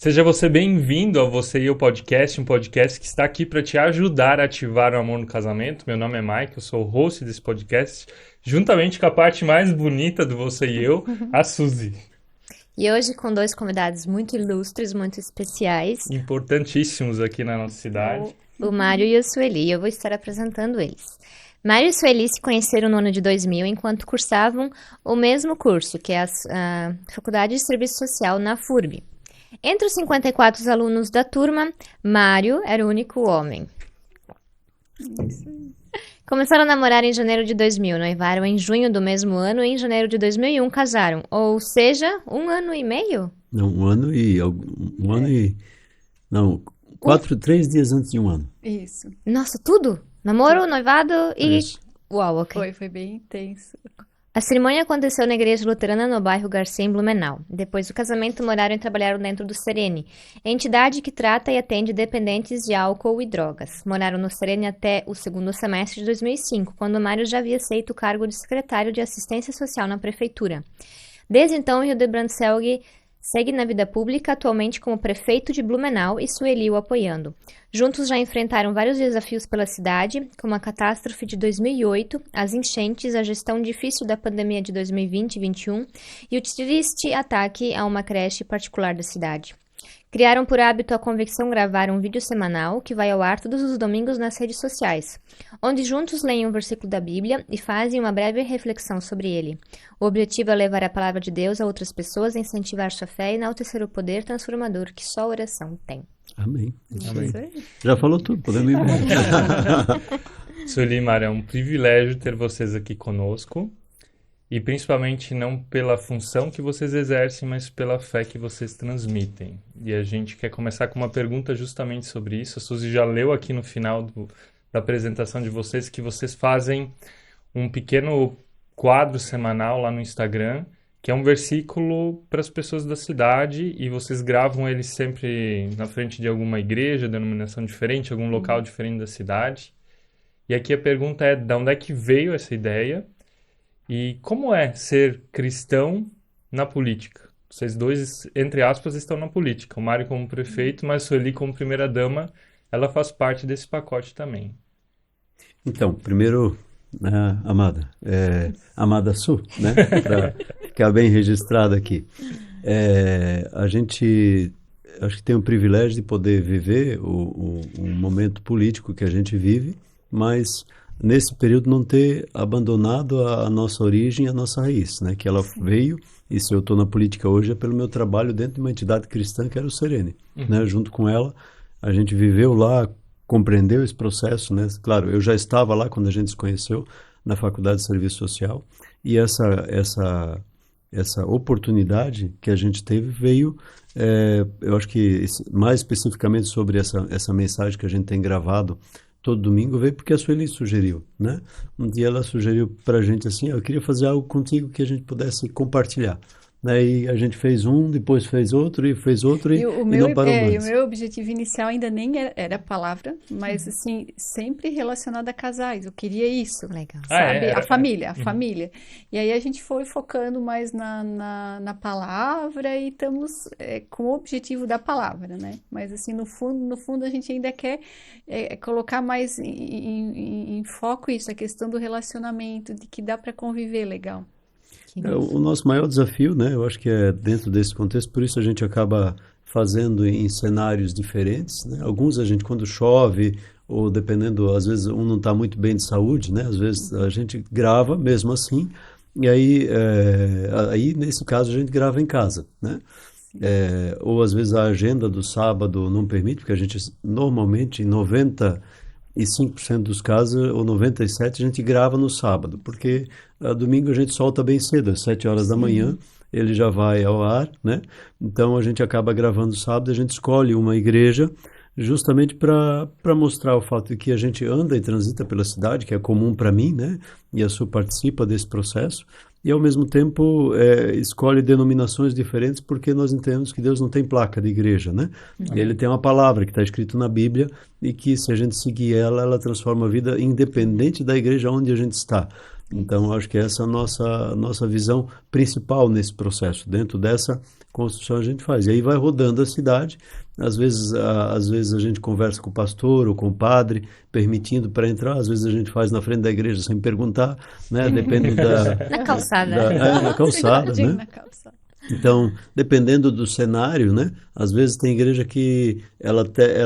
Seja você bem-vindo ao Você e Eu Podcast, um podcast que está aqui para te ajudar a ativar o amor no casamento. Meu nome é Mike, eu sou o host desse podcast, juntamente com a parte mais bonita do Você e Eu, a Suzy. E hoje com dois convidados muito ilustres, muito especiais, Importantíssimos aqui na nossa cidade. o Mário e o Sueli. Eu vou estar apresentando eles. Mário e Sueli se conheceram no ano de 2000 enquanto cursavam o mesmo curso, que é a Faculdade de Serviço Social na FURB. Entre os 54 alunos da turma, Mário era o único homem. Começaram a namorar em janeiro de 2000, noivaram em junho do mesmo ano e em janeiro de 2001 casaram. Ou seja, 1 ano e meio? Não, não, 3 dias antes de um ano. Isso, Nossa, tudo? Namoro, noivado e... Isso. Uau, ok. foi bem intenso. A cerimônia aconteceu na igreja luterana no bairro Garcia, em Blumenau. Depois do casamento, moraram e trabalharam dentro do Serene, entidade que trata e atende dependentes de álcool e drogas. Moraram no Serene até o segundo semestre de 2005, quando Mário já havia aceito o cargo de secretário de assistência social na prefeitura. Desde então, Hildebrand segue na vida pública, atualmente como prefeito de Blumenau e Sueli o apoiando. Juntos já enfrentaram vários desafios pela cidade, como a catástrofe de 2008, as enchentes, a gestão difícil da pandemia de 2020 e 2021 e o triste ataque a uma creche particular da cidade. Criaram por hábito a convicção gravar um vídeo semanal que vai ao ar todos os domingos nas redes sociais, onde juntos leem um versículo da Bíblia e fazem uma breve reflexão sobre ele. O objetivo é levar a palavra de Deus a outras pessoas, incentivar sua fé e enaltecer o poder transformador que só a oração tem. Amém. Isso Amém. aí. Já falou tudo, podemos ir embora. Sueli e Mário, é um privilégio ter vocês aqui conosco. E principalmente não pela função que vocês exercem, mas pela fé que vocês transmitem. E a gente quer começar com uma pergunta justamente sobre isso. A Suzy já leu aqui no final da apresentação de vocês que vocês fazem um pequeno quadro semanal lá no Instagram, que é um versículo para as pessoas da cidade, e vocês gravam ele sempre na frente de alguma igreja, denominação diferente, algum local diferente da cidade. E aqui a pergunta é, de onde é que veio essa ideia? E como é ser cristão na política? Vocês dois, entre aspas, estão na política. O Mário como prefeito, mas a Sueli como primeira-dama, ela faz parte desse pacote também. Então, primeiro, amada Su, né? Para ficar bem registrado aqui. A gente, acho que tem o privilégio de poder viver o momento político que a gente vive, mas nesse período não ter abandonado a nossa origem, a nossa raiz, né? Que ela veio, e se eu estou na política hoje é pelo meu trabalho dentro de uma entidade cristã que era o Serene, né? Junto com ela, a gente viveu lá, compreendeu esse processo, né? Claro, eu já estava lá quando a gente se conheceu na Faculdade de Serviço Social, e essa oportunidade que a gente teve veio, eu acho que mais especificamente sobre essa mensagem que a gente tem gravado todo domingo, veio porque a Sueli sugeriu, né? Um dia ela sugeriu pra gente assim, eu queria fazer algo contigo que a gente pudesse compartilhar. Daí a gente fez um, depois fez outro e não parou mais. O meu objetivo inicial ainda nem era a palavra, mas assim, sempre relacionado a casais. Eu queria isso, Legal. sabe? A família. E aí a gente foi focando mais na palavra e estamos com o objetivo da palavra, né? Mas assim, no fundo a gente ainda quer colocar mais em foco isso, a questão do relacionamento, de que dá para conviver legal. O nosso maior desafio, né? Eu acho que é dentro desse contexto, por isso a gente acaba fazendo em cenários diferentes, né? Alguns a gente quando chove ou dependendo, às vezes um não está muito bem de saúde, né? Às vezes a gente grava mesmo assim e aí nesse caso a gente grava em casa, né? Ou às vezes a agenda do sábado não permite, porque a gente normalmente em 95% dos casos, ou 97%, a gente grava no sábado, porque domingo a gente solta bem cedo, às 7 horas da manhã, ele já vai ao ar, né? Então a gente acaba gravando sábado, a gente escolhe uma igreja justamente para mostrar o fato de que a gente anda e transita pela cidade, que é comum para mim, né? E a Su participa desse processo, e ao mesmo tempo escolhe denominações diferentes porque nós entendemos que Deus não tem placa de igreja, né? Ele tem uma palavra que está escrita na Bíblia e que se a gente seguir ela transforma a vida independente da igreja onde a gente está. Então, acho que essa é a nossa visão principal nesse processo. Dentro dessa construção a gente faz. E aí vai rodando a cidade. Às vezes a gente conversa com o pastor ou com o padre, permitindo para entrar. Às vezes a gente faz na frente da igreja sem perguntar, né? Depende Na calçada. na calçada, Sim, né? na calçada. Então, dependendo do cenário, né? Às vezes tem igreja que ela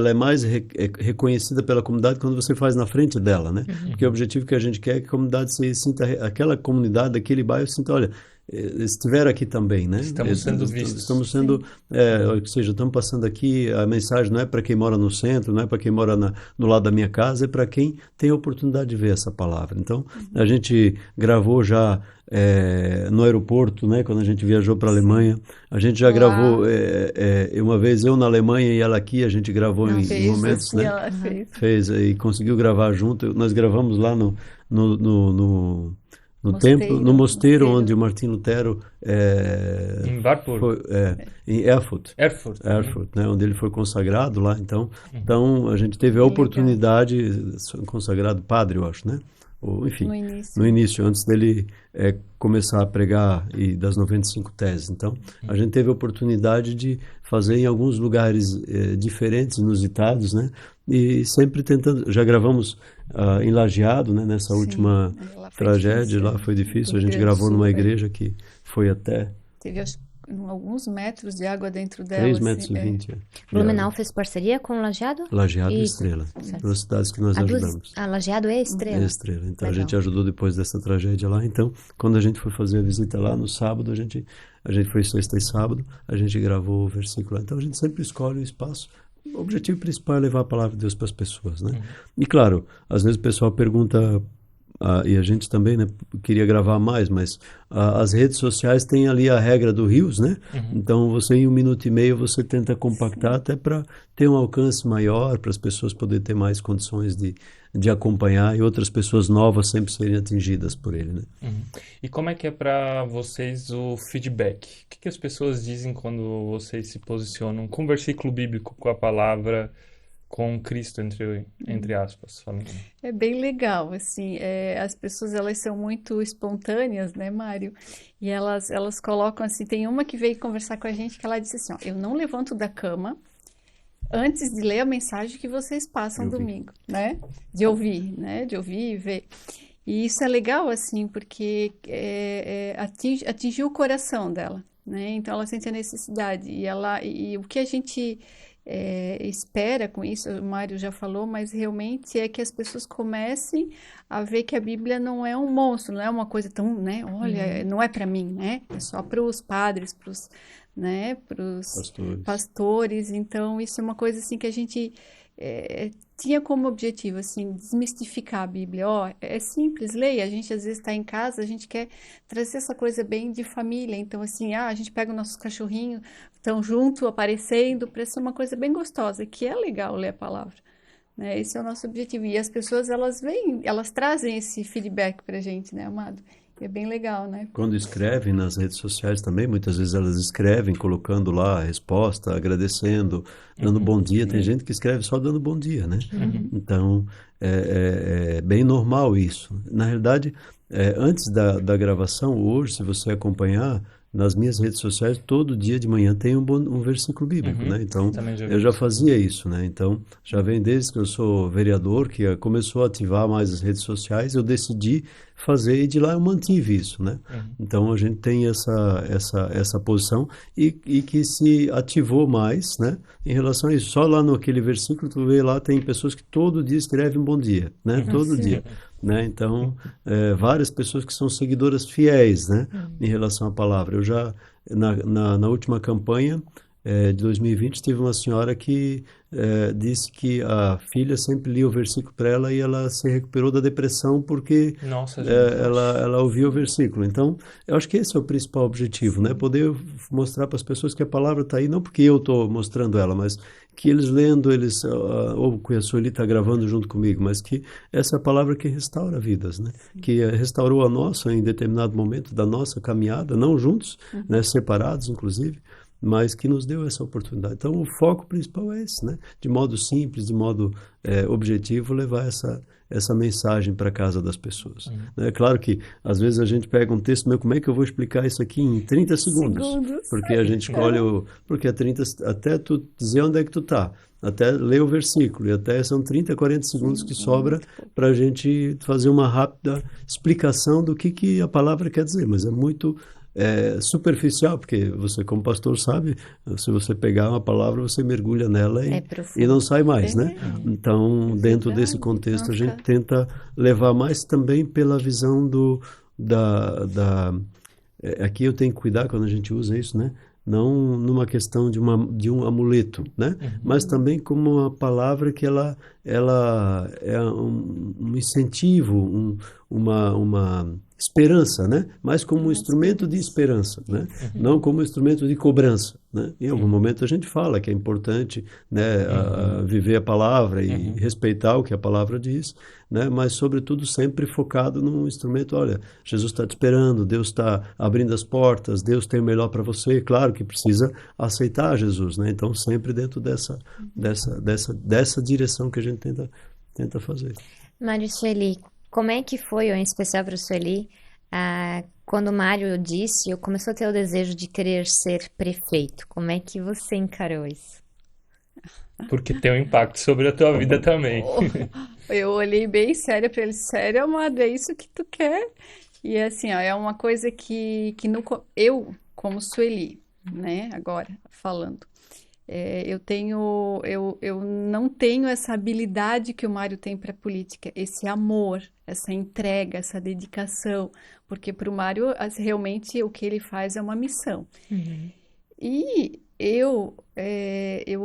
é mais reconhecida pela comunidade quando você faz na frente dela, né? Porque o objetivo que a gente quer é que a comunidade se sinta, aquela comunidade daquele bairro sinta, olha, estiver aqui também, né? Estamos sendo vistos. Estamos sendo, ou seja, estamos passando aqui, a mensagem não é para quem mora no centro, não é para quem mora no lado da minha casa, é para quem tem a oportunidade de ver essa palavra. Então, a gente gravou já no aeroporto, né? Quando a gente viajou para a Alemanha, a gente já gravou, uma vez eu na Alemanha e ela aqui, a gente gravou em momentos, Assim, né? ela Fez e conseguiu gravar junto. Nós gravamos lá no templo, no mosteiro onde o Martim Lutero Em Wartburg. em Erfurt, Erfurt. né, onde ele foi consagrado lá. Então a gente teve a oportunidade, consagrado padre, eu acho, né? Ou, enfim, no início, antes dele começar a pregar e das 95 teses. Então, a gente teve a oportunidade de fazer em alguns lugares diferentes, inusitados, né? E sempre tentando. Já gravamos em Lajeado, né? Nessa última tragédia, lá foi difícil. A gente gravou numa igreja que foi até... Teve alguns metros de água dentro dela. 3 metros e 20. Blumenau fez parceria com Lajeado? Lajeado e Isso. Estrela. Duas cidades que nós ajudamos. Lajeado e Estrela. É Estrela. Então Legal. a gente ajudou depois dessa tragédia lá. Então, quando a gente foi fazer a visita lá no sábado, a gente foi sexta e sábado, a gente gravou o versículo lá. Então a gente sempre escolhe o espaço. O objetivo principal é levar a palavra de Deus para as pessoas, né? E claro, às vezes o pessoal pergunta, e a gente também, né, queria gravar mais, mas as redes sociais têm ali a regra do Reels, né? Então você em 1 minuto e meio você tenta compactar até para ter um alcance maior, para as pessoas poderem ter mais condições de acompanhar e outras pessoas novas sempre serem atingidas por ele, né? E como é que é para vocês o feedback? O que as pessoas dizem quando vocês se posicionam com o versículo bíblico, com a palavra, com Cristo, entre aspas, falando? É bem legal, assim, as pessoas, elas são muito espontâneas, né, Mário? E elas colocam, assim, tem uma que veio conversar com a gente que ela disse assim, ó, eu não levanto da cama antes de ler a mensagem que vocês passam domingo, né? De ouvir e ver. E isso é legal, assim, porque atingiu o coração dela, né? Então ela sente a necessidade e o que a gente espera com isso, o Mário já falou, mas realmente é que as pessoas comecem a ver que a Bíblia não é um monstro, não é uma coisa tão, né? Olha, não é para mim, né? É só para os padres, para os, né? Para os pastores. Então isso é uma coisa assim que a gente tinha como objetivo, assim, desmistificar a Bíblia. Ó, é simples, leia. A gente às vezes está em casa, a gente quer trazer essa coisa bem de família. Então, assim, a gente pega os nossos cachorrinhos, estão junto, aparecendo, para ser uma coisa bem gostosa, que é legal ler a palavra. Né? Esse é o nosso objetivo. E as pessoas, elas trazem esse feedback para a gente, né, amado? É bem legal, né? Quando escrevem nas redes sociais também, muitas vezes elas escrevem colocando lá a resposta, agradecendo, dando bom dia. Tem gente que escreve só dando bom dia, né? Então, é bem normal isso. Na realidade, antes da gravação, hoje, se você acompanhar, nas minhas redes sociais, todo dia de manhã tem um versículo bíblico, né? Então, eu já fazia isso, né? Então, já vem desde que eu sou vereador, que começou a ativar mais as redes sociais, eu decidi fazer e de lá eu mantive isso, né? Então, a gente tem essa posição e que se ativou mais, né? Em relação a isso. Só lá naquele versículo, tu vê lá, tem pessoas que todo dia escrevem bom dia, né? Todo dia. Né? Então, várias pessoas que são seguidoras fiéis, né? Em relação à palavra. Eu já, na última campanha de 2020, tive uma senhora que disse que a filha sempre lia o versículo para ela e ela se recuperou da depressão porque ela ouvia o versículo. Então, eu acho que esse é o principal objetivo, né? Poder mostrar para as pessoas que a palavra está aí, não porque eu estou mostrando ela, mas que eles lendo, ou que a Sueli está gravando junto comigo, mas que essa é a palavra que restaura vidas, né? Que restaurou a nossa em determinado momento da nossa caminhada, não juntos, né? Separados, inclusive, mas que nos deu essa oportunidade. Então, o foco principal é esse, né? De modo simples, de modo objetivo, levar essa mensagem para a casa das pessoas. É claro que às vezes a gente pega um texto, mas como é que eu vou explicar isso aqui em 30 segundos? Segundos. Porque a gente escolhe porque é 30, até tu dizer onde é que tu tá, até ler o versículo, e até são 30, 40 segundos que sobra para a gente fazer uma rápida explicação do que a palavra quer dizer, mas é muito superficial, porque você, como pastor, sabe, se você pegar uma palavra, você mergulha nela É e profundo. não sai mais, né? Então, dentro desse verdade. contexto, a gente Nossa. tenta levar mais também pela visão aqui eu tenho que cuidar quando a gente usa isso, né? Não numa questão de um amuleto, né? Mas também como uma palavra que ela é um incentivo, uma esperança, né? Mas como um instrumento de esperança, né? Não como um instrumento de cobrança, né? Em algum momento a gente fala que é importante, né, viver a palavra e respeitar o que a palavra diz, né? Mas sobretudo sempre focado num instrumento. Olha, Jesus está te esperando, Deus está abrindo as portas, Deus tem o melhor para você. Claro que precisa aceitar Jesus, né? Então sempre dentro dessa direção que a gente tenta fazer. Mário Sueli, como é que foi, ou em especial para o Sueli, quando o Mário disse, ou começou a ter o desejo de querer ser prefeito? Como é que você encarou isso? Porque tem um impacto sobre a tua vida também. Eu olhei bem séria para ele, sério, amado, é isso que tu quer? E assim, ó, é uma coisa que eu, como Sueli, né, agora falando, eu não tenho essa habilidade que o Mário tem para política, esse amor, essa entrega, essa dedicação, porque para o Mário realmente o que ele faz é uma missão. E eu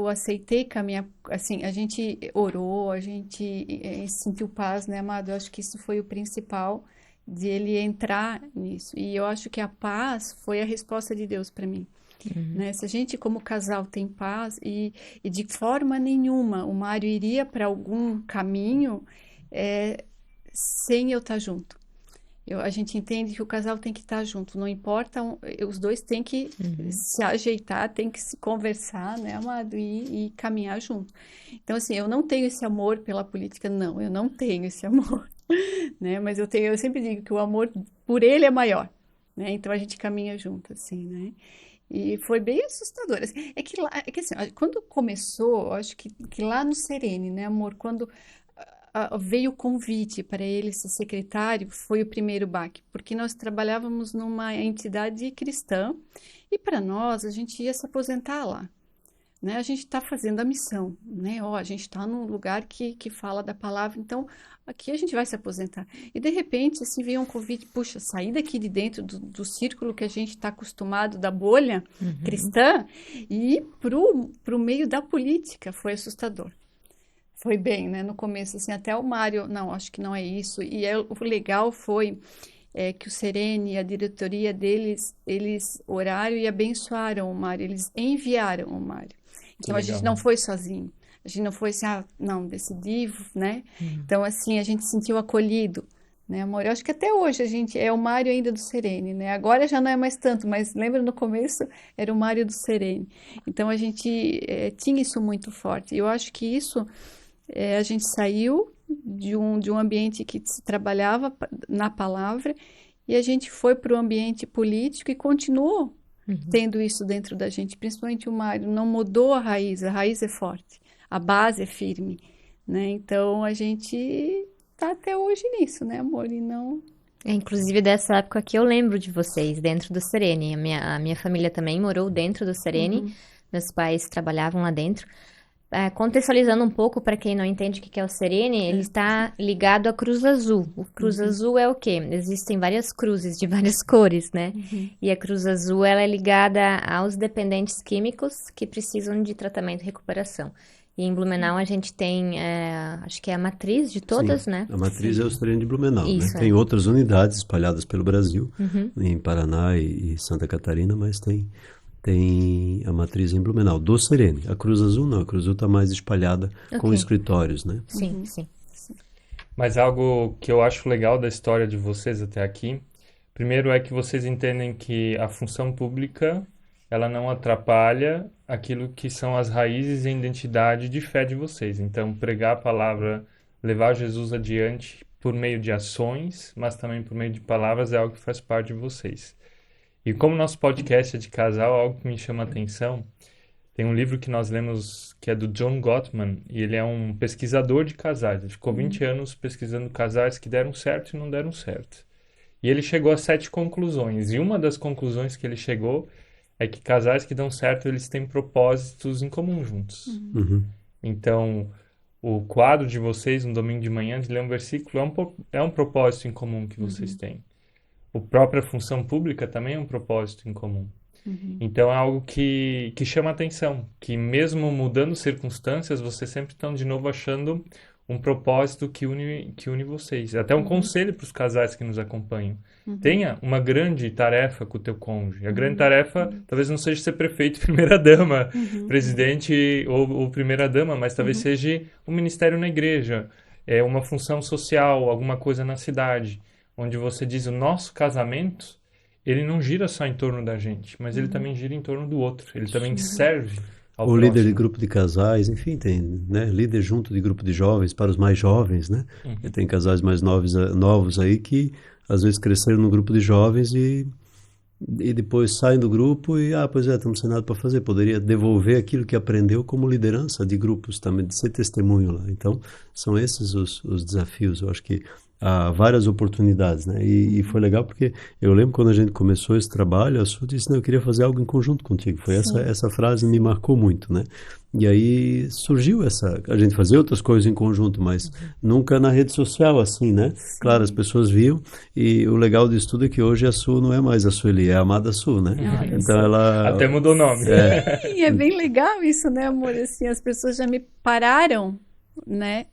aceitei caminhar, assim, a gente orou, a gente sentiu paz, né, amado? Eu acho que isso foi o principal de ele entrar nisso. E eu acho que a paz foi a resposta de Deus para mim, né? Se a gente, como casal, tem paz e de forma nenhuma o Mário iria para algum caminho sem eu estar junto. A gente entende que o casal tem que estar junto, não importa, os dois têm que se ajeitar, têm que se conversar, né, amado, e caminhar junto. Então, assim, eu não tenho esse amor pela política, não, eu não tenho esse amor, né, mas eu sempre digo que o amor por ele é maior, né, então a gente caminha junto, assim, né. E foi bem assustador. Assim, é que assim, quando começou, eu acho que lá no Serene, né, amor, quando veio o convite para ele ser secretário, foi o primeiro baque, porque nós trabalhávamos numa entidade cristã e para nós a gente ia se aposentar lá, né? A gente está fazendo a missão, né? A gente está num lugar que fala da palavra, então aqui a gente vai se aposentar. E de repente assim veio um convite, puxa, sair daqui de dentro do círculo que a gente está acostumado, da bolha cristã, e ir pro meio da política, foi assustador. Foi bem, né? No começo, assim, até o Mário, não, acho que não é isso. E o legal foi que o Serene e a diretoria deles, eles oraram e abençoaram o Mário, eles enviaram o Mário. Então, a gente não foi sozinho. A gente não foi assim, não, decidi, né? Então, assim, a gente se sentiu acolhido, né, amor? Eu acho que até hoje a gente é o Mário ainda do Serene, né? Agora já não é mais tanto, mas lembra no começo era o Mário do Serene. Então, a gente tinha isso muito forte. E eu acho que isso... a gente saiu de um ambiente que se trabalhava na palavra e a gente foi para o ambiente político e continuou tendo isso dentro da gente, principalmente o Mário, não mudou a raiz é forte, a base é firme, né? Então a gente está até hoje nisso, né, amor? E não... Inclusive, dessa época que eu lembro de vocês, dentro do Serene. A minha família também morou dentro do Serene, meus pais trabalhavam lá dentro. Contextualizando um pouco para quem não entende o que é o Serene, ele está ligado à Cruz Azul. O Cruz Azul é o quê? Existem várias cruzes de várias cores, né? E a Cruz Azul ela é ligada aos dependentes químicos que precisam de tratamento e recuperação. E em Blumenau a gente tem, acho que é a matriz de todas, Sim, né? a matriz é o Serene de Blumenau, né? Isso, Tem outras unidades espalhadas pelo Brasil, em Paraná e Santa Catarina, mas tem a matriz em Blumenau, do Serene. A Cruz Azul não, a Cruz Azul está mais espalhada com escritórios, né? Sim, sim. Mas algo que eu acho legal da história de vocês até aqui, primeiro é que vocês entendem que a função pública, ela não atrapalha aquilo que são as raízes e a identidade de fé de vocês. Então, pregar a palavra levar Jesus adiante por meio de ações, mas também por meio de palavras, é algo que faz parte de vocês. E como nosso podcast é de casal, algo que me chama a atenção, tem um livro que nós lemos que é do John Gottman, e ele é um pesquisador de casais. Ele ficou 20 anos pesquisando casais que deram certo e não deram certo. E ele chegou a 7 conclusões. E uma das conclusões que ele chegou é que casais que dão certo, eles têm propósitos em comum juntos. Uhum. Então, o quadro de vocês, no domingo de manhã, de ler um versículo, é um propósito em comum que vocês têm. A própria função pública também é um propósito em comum. Então, é algo que chama a atenção, que mesmo mudando circunstâncias, vocês sempre estão de novo achando um propósito que une vocês. Até um conselho para os casais que nos acompanham. Tenha uma grande tarefa com o teu cônjuge. A grande tarefa talvez não seja ser prefeito, primeira-dama, presidente ou primeira-dama, mas talvez seja um ministério na igreja, uma função social, alguma coisa na cidade, onde você diz o nosso casamento, ele não gira só em torno da gente, mas ele também gira em torno do outro. Ele também serve ao O líder de próximo. grupo de casais, enfim, tem, né, líder junto de grupo de jovens, para os mais jovens, né? E tem casais mais novos aí que às vezes cresceram no grupo de jovens e depois saem do grupo e, pois é, estamos sem nada para fazer. Poderia devolver aquilo que aprendeu como liderança de grupos também, de ser testemunho lá. Então, são esses os desafios. Eu acho que há várias oportunidades, né? E foi legal porque eu lembro quando a gente começou esse trabalho, a Su disse, não, eu queria fazer algo em conjunto contigo. Foi essa frase me marcou muito, né? E aí surgiu a gente fazia outras coisas em conjunto, mas nunca na rede social assim, né? Claro, as pessoas viam e o legal disso tudo é que hoje a Su não é mais a Sueli, é a amada Su, né? Olha Então ela... Até mudou o nome. E é bem legal isso, né, amor? Assim, as pessoas já me pararam, né?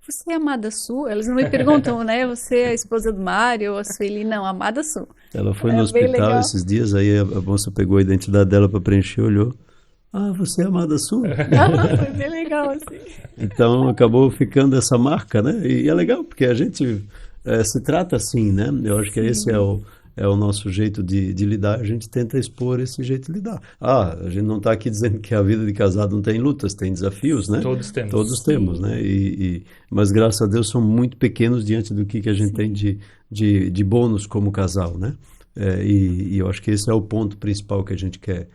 Você é amada Su? Elas não me perguntam, né? Você é a esposa do Mário ou a Sueli? Não, amada Su. Ela foi É no bem hospital legal. esses dias, aí a moça pegou a identidade dela para preencher, olhou. Você é a amada Su? Foi bem legal, assim. Então acabou ficando essa marca, né? E é legal, porque a gente se trata assim, né? Eu acho que esse é o nosso jeito de lidar. A gente tenta expor esse jeito de lidar. A gente não está aqui dizendo que a vida de casado não tem lutas, tem desafios, né? Todos temos. Todos temos, né? Mas graças a Deus são muito pequenos diante do que a gente tem de bônus como casal, né? E eu acho que esse é o ponto principal que a gente quer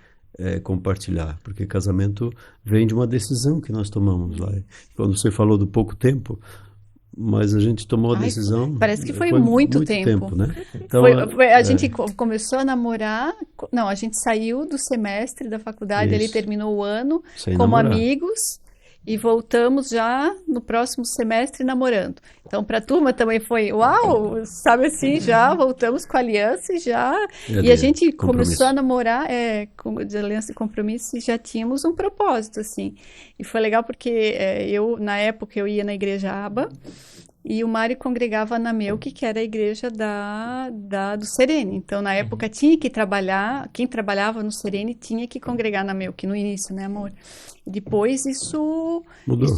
compartilhar, porque casamento vem de uma decisão que nós tomamos lá. Quando você falou do pouco tempo, mas a gente tomou a decisão. Parece que foi muito tempo. né? Então, A gente começou a namorar. Não, a gente saiu do semestre da faculdade, ele Isso. terminou o ano Sem como namorar. amigos e voltamos já no próximo semestre namorando. Então, para a turma também foi, uau, sabe assim, já voltamos com a aliança e já. E a gente começou a namorar de aliança e compromisso e já tínhamos um propósito, assim. E foi legal porque na época, eu ia na igreja Aba. E o Mário congregava na Melk, que era a igreja do Serene. Então, na época, tinha que trabalhar, quem trabalhava no Serene tinha que congregar na Melk, no início, né, amor? Depois isso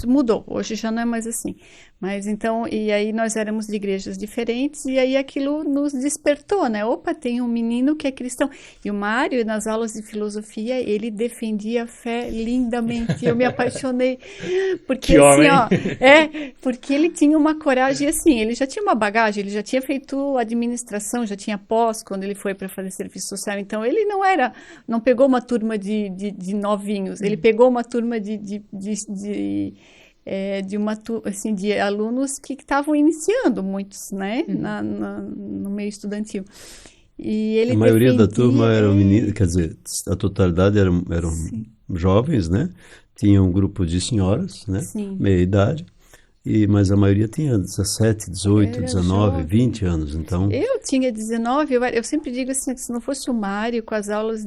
mudou. Hoje já não é mais assim. Mas então, e aí nós éramos de igrejas diferentes, e aí aquilo nos despertou, né? Opa, tem um menino que é cristão. E o Mário, nas aulas de filosofia, ele defendia a fé lindamente. Eu me apaixonei. Porque Que assim, homem. porque ele tinha uma coragem, assim, ele já tinha uma bagagem, ele já tinha feito administração, já tinha pós quando ele foi para fazer serviço social. Então, ele não pegou uma turma de novinhos, ele pegou uma turma de alunos que estavam iniciando, muitos, né, no meio estudantil. E ele a maioria da defendia, turma eram meninos, quer dizer, a totalidade eram jovens, né? Tinha um grupo de senhoras, né? Sim. Meia idade. Mas a maioria tinha 17, 18, Era 19, jovem. 20 anos, então... Eu tinha 19, eu sempre digo assim, se não fosse o Mário com as aulas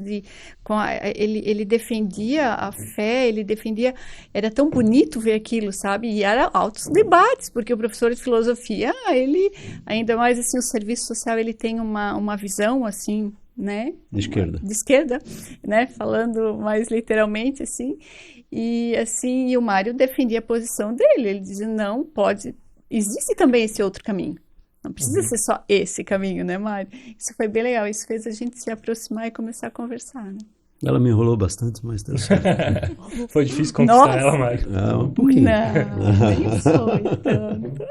ele defendia a fé, ele defendia, era tão bonito ver aquilo, sabe? E eram altos debates, porque o professor de filosofia, ele, ainda mais assim, o serviço social, ele tem uma visão, assim, né? De esquerda. De esquerda, né? Falando mais literalmente, assim. E assim, e o Mário defendia a posição dele. Ele dizia, não, pode... Existe também esse outro caminho. Não precisa ser só esse caminho, né, Mário? Isso foi bem legal. Isso fez a gente se aproximar e começar a conversar, né? Ela me enrolou bastante, mas deu certo. Foi difícil conquistar Nossa! ela, Mari. Um pouquinho. Não, nem foi tanto.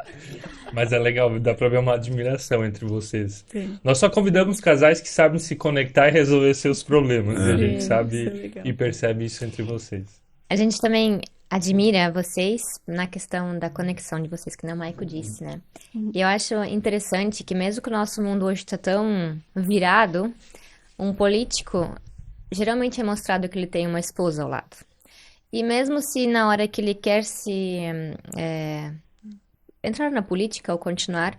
Mas é legal, dá pra ver uma admiração entre vocês. Sim. Nós só convidamos casais que sabem se conectar e resolver seus problemas. E a gente Sim, isso sabe é legal. e percebe isso entre vocês. A gente também admira vocês na questão da conexão de vocês, que nem o Maico disse, né? E eu acho interessante que mesmo que o nosso mundo hoje está tão virado, um político geralmente é mostrado que ele tem uma esposa ao lado. E mesmo se na hora que ele quer entrar na política ou continuar,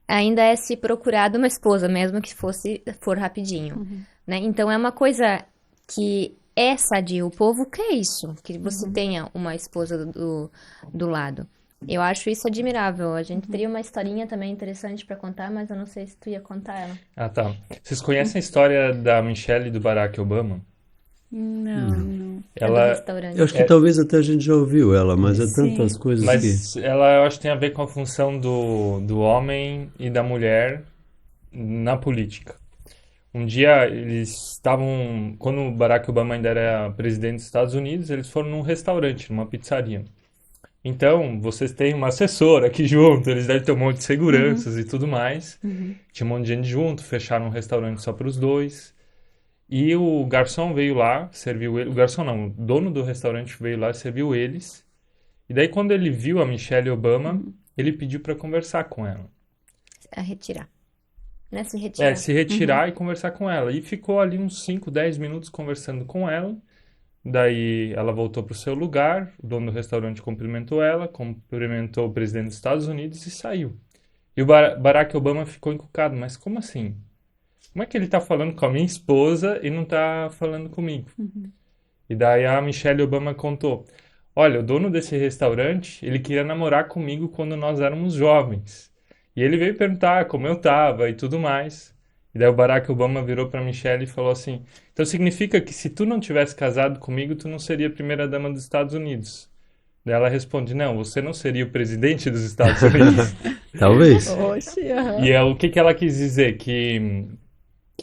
ainda é se procurado uma esposa, mesmo que for rapidinho, né? Então é uma coisa que é sadia, o povo quer isso, que você tenha uma esposa do lado. Eu acho isso admirável. A gente teria uma historinha também interessante para contar, mas eu não sei se tu ia contar ela. Ah, tá. Vocês conhecem a história da Michelle e do Barack Obama? Não. É do Ela, restaurante. Eu acho que talvez até a gente já ouviu ela, mas é tantas Sim. coisas que... mas ela, eu acho que tem a ver com a função do homem e da mulher na política. Um dia eles estavam, quando o Barack Obama ainda era presidente dos Estados Unidos, eles foram num restaurante, numa pizzaria. Então, vocês têm uma assessora aqui junto, eles devem ter um monte de seguranças e tudo mais. Tinha um monte de gente junto, fecharam um restaurante só para os dois. E o garçom veio lá, serviu ele. O garçom não, o dono do restaurante veio lá, serviu eles. E daí, quando ele viu a Michelle Obama, ele pediu para conversar com ela. A retirar. Né? Se retirar. Se retirar e conversar com ela. E ficou ali uns 5, 10 minutos conversando com ela. Daí ela voltou para o seu lugar, o dono do restaurante cumprimentou ela, cumprimentou o presidente dos Estados Unidos e saiu. E o Barack Obama ficou encucado, mas como assim? Como é que ele está falando com a minha esposa e não está falando comigo? E daí a Michelle Obama contou, olha, o dono desse restaurante, ele queria namorar comigo quando nós éramos jovens. E ele veio perguntar como eu estava e tudo mais. E daí o Barack Obama virou para Michelle e falou assim, então significa que se tu não tivesse casado comigo, tu não seria a primeira-dama dos Estados Unidos. Daí ela responde, não, você não seria o presidente dos Estados Unidos. Talvez. Oxe, aham. E o que ela quis dizer? Que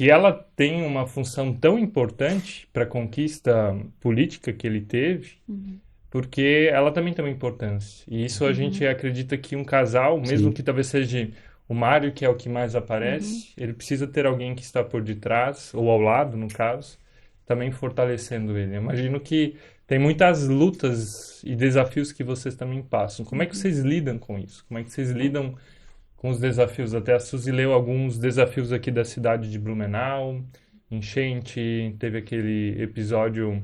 ela tem uma função tão importante para a conquista política que ele teve, porque ela também tem uma importância. E isso a gente acredita que um casal, mesmo que talvez seja o Mário, que é o que mais aparece, ele precisa ter alguém que está por detrás, ou ao lado, no caso, também fortalecendo ele. Eu imagino que tem muitas lutas e desafios que vocês também passam. Como é que vocês lidam com isso? Como é que vocês lidam com os desafios? Até a Suzy leu alguns desafios aqui da cidade de Blumenau, enchente, teve aquele episódio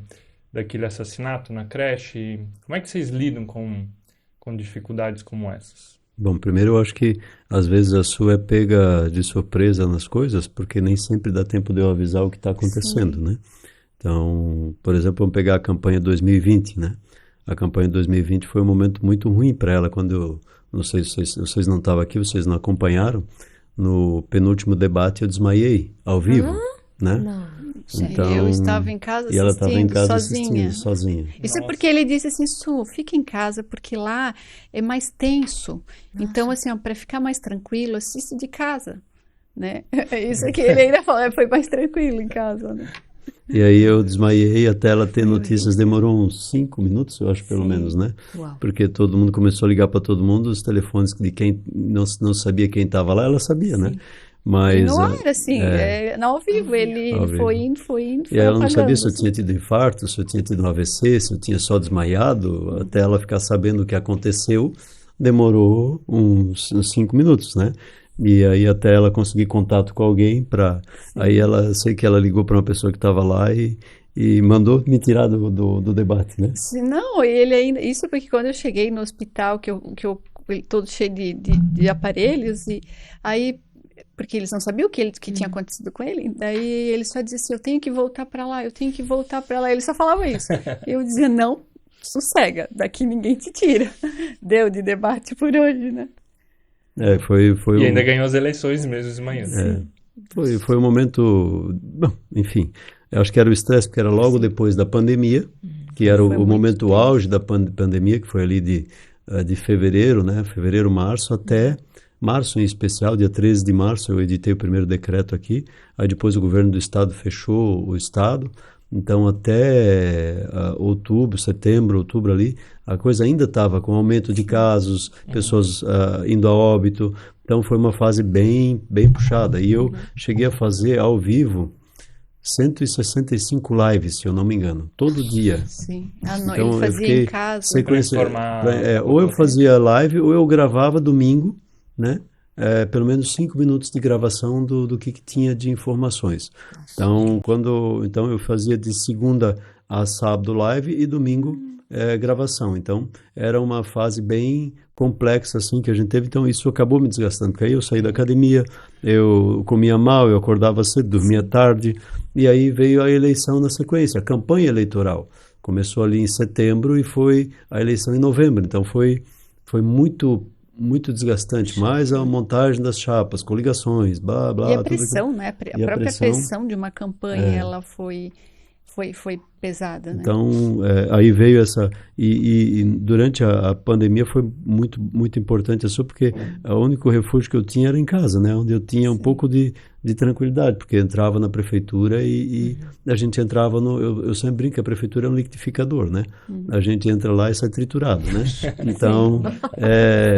daquele assassinato na creche. Como é que vocês lidam com dificuldades como essas? Bom, primeiro eu acho que às vezes a sua é pega de surpresa nas coisas, porque nem sempre dá tempo de eu avisar o que está acontecendo, né? Então, por exemplo, vamos pegar a campanha 2020, né? A campanha 2020 foi um momento muito ruim para ela, quando eu, não sei se vocês não estavam aqui, vocês não acompanharam, no penúltimo debate eu desmaiei, ao vivo, né? Não. Então, eu estava em casa e ela estava em assistindo casa sozinha. assistindo sozinha. Isso é Nossa. porque ele disse assim, Su, fica em casa, porque lá é mais tenso. Então, assim, para ficar mais tranquilo, assiste de casa, né? Isso é que ele ainda falou, foi mais tranquilo em casa, né? E aí eu desmaiei até ela ter notícias, demorou uns 5 minutos, eu acho, pelo menos, né? Uau. Porque todo mundo começou a ligar para todo mundo, os telefones de quem não sabia quem estava lá, ela sabia, né? Mas Não era assim, ao vivo, ele Ao vivo. foi indo, e foi ela não sabia apagando, se eu assim. tinha tido infarto, se eu tinha tido um AVC, se eu tinha só desmaiado, até ela ficar sabendo o que aconteceu, demorou uns 5 minutos, né? E aí até ela conseguir contato com alguém aí ela, sei que ela ligou para uma pessoa que estava lá e mandou me tirar do debate, né? Não, ele ainda. Isso porque quando eu cheguei no hospital, que eu ele todo cheio de aparelhos, e aí. Porque eles não sabiam o que tinha acontecido com ele, daí ele só dizia assim: eu tenho que voltar para lá, eu tenho que voltar para lá. Ele só falava isso. Eu dizia: não, sossega, daqui ninguém te tira. Deu de debate por hoje, né? Foi E ainda ganhou as eleições mesmo de manhã. Foi um momento, bom, enfim, eu acho que era o estresse, porque era logo depois da pandemia, que era o momento auge da pandemia, que foi ali de fevereiro, né? Fevereiro, março, até março em especial, dia 13 de março, eu editei o primeiro decreto aqui, aí depois o governo do estado fechou o estado, Então, até outubro, setembro, outubro ali, a coisa ainda estava com aumento de casos, pessoas indo a óbito. Então, foi uma fase bem, bem puxada. E eu cheguei a fazer ao vivo 165 lives, se eu não me engano, todo dia. Sim. Então, Ele eu fazia em fiquei casa. sequência, Transformar a ou eu população. fazia live, ou eu gravava domingo, né? Pelo menos 5 minutos de gravação do que tinha de informações. Então eu fazia de segunda a sábado live e domingo gravação. Então era uma fase bem complexa assim que a gente teve. Então isso acabou me desgastando, porque aí eu saí da academia, eu comia mal, eu acordava cedo, dormia tarde, e aí veio a eleição na sequência, a campanha eleitoral. Começou ali em setembro e foi a eleição em novembro. Então foi muito desgastante, mais a montagem das chapas, coligações, blá, E a blá, tudo aquilo. pressão, né? A E a própria pressão. pressão de uma campanha, ela foi pesada, né? Então, aí veio essa. E durante a pandemia foi muito importante isso, porque o único refúgio que eu tinha era em casa, né? Onde eu tinha um pouco de tranquilidade, porque entrava na prefeitura e a gente entrava no. Eu sempre brinco que a prefeitura é um liquidificador, né? A gente entra lá e sai triturado, né? Então,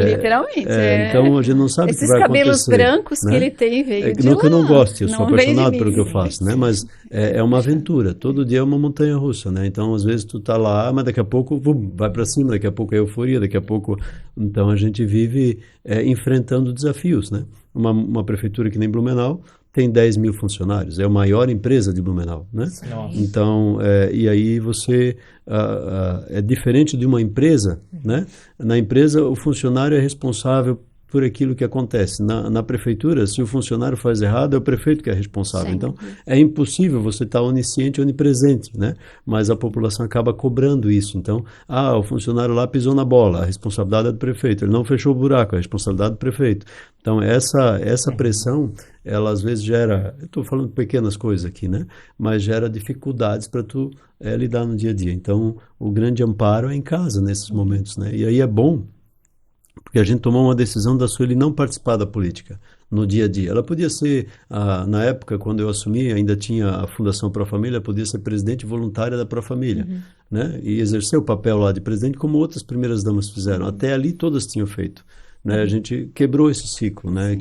Literalmente. então a gente não sabe o que Esses vai cabelos acontecer, brancos que né? ele tem veio de Não que eu não lá, goste, eu sou não veio de apaixonado pelo que eu mim. faço, né? Mas é uma aventura. Todo dia é uma montanha russa, né? Então, às vezes tu tá lá, mas daqui a pouco vai para cima, daqui a pouco é euforia, daqui a pouco. Então a gente vive enfrentando desafios, né? Uma prefeitura que nem Blumenau tem 10 mil funcionários, é a maior empresa de Blumenau, né? Nossa. Então, e aí você é diferente de uma empresa, né? Na empresa o funcionário é responsável por aquilo que acontece. Na prefeitura, se o funcionário faz errado, é o prefeito que é responsável. Sim. Então, é impossível você estar onisciente e onipresente, né? Mas a população acaba cobrando isso. Então, o funcionário lá pisou na bola, a responsabilidade é do prefeito. Ele não fechou o buraco, a responsabilidade é do prefeito. Então, essa pressão, ela às vezes gera, eu estou falando de pequenas coisas aqui, né? Mas gera dificuldades para tu lidar no dia a dia. Então, o grande amparo é em casa nesses momentos, né? E aí é bom porque a gente tomou uma decisão da Sueli não participar da política no dia a dia. Ela podia ser, na época, quando eu assumi, ainda tinha a Fundação Pro Família, podia ser presidente voluntária da Pro Família, né? E exercer o papel lá de presidente, como outras primeiras damas fizeram. Até ali todas tinham feito. Né? A gente quebrou esse ciclo, né?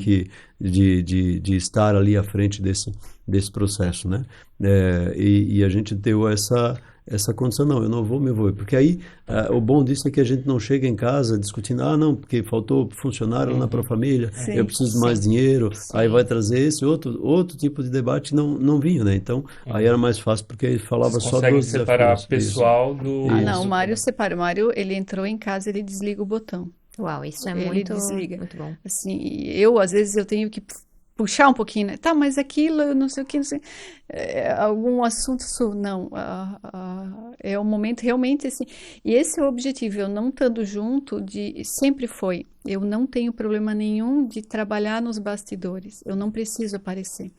De estar ali à frente desse processo, né? E a gente deu essa condição, não, eu não vou me envolver, porque aí o bom disso é que a gente não chega em casa discutindo, não, porque faltou funcionário na Profamília, Sim, eu preciso de mais dinheiro, aí Sim. vai trazer esse outro tipo de debate, não vinha, né? Então, aí era mais fácil, porque ele falava Vocês só conseguem dos separar desafios. pessoal do... Não, o Isso. Mário separa. O Mário, ele entrou em casa, ele desliga o botão. Uau, isso é Ele muito, desliga. muito bom. Assim, às vezes, eu tenho que puxar um pouquinho, né? Tá, mas aquilo, eu não sei o que, não sei. Algum assunto, não. É um momento realmente assim. E esse é o objetivo, eu não estando junto, sempre foi. Eu não tenho problema nenhum de trabalhar nos bastidores. Eu não preciso aparecer,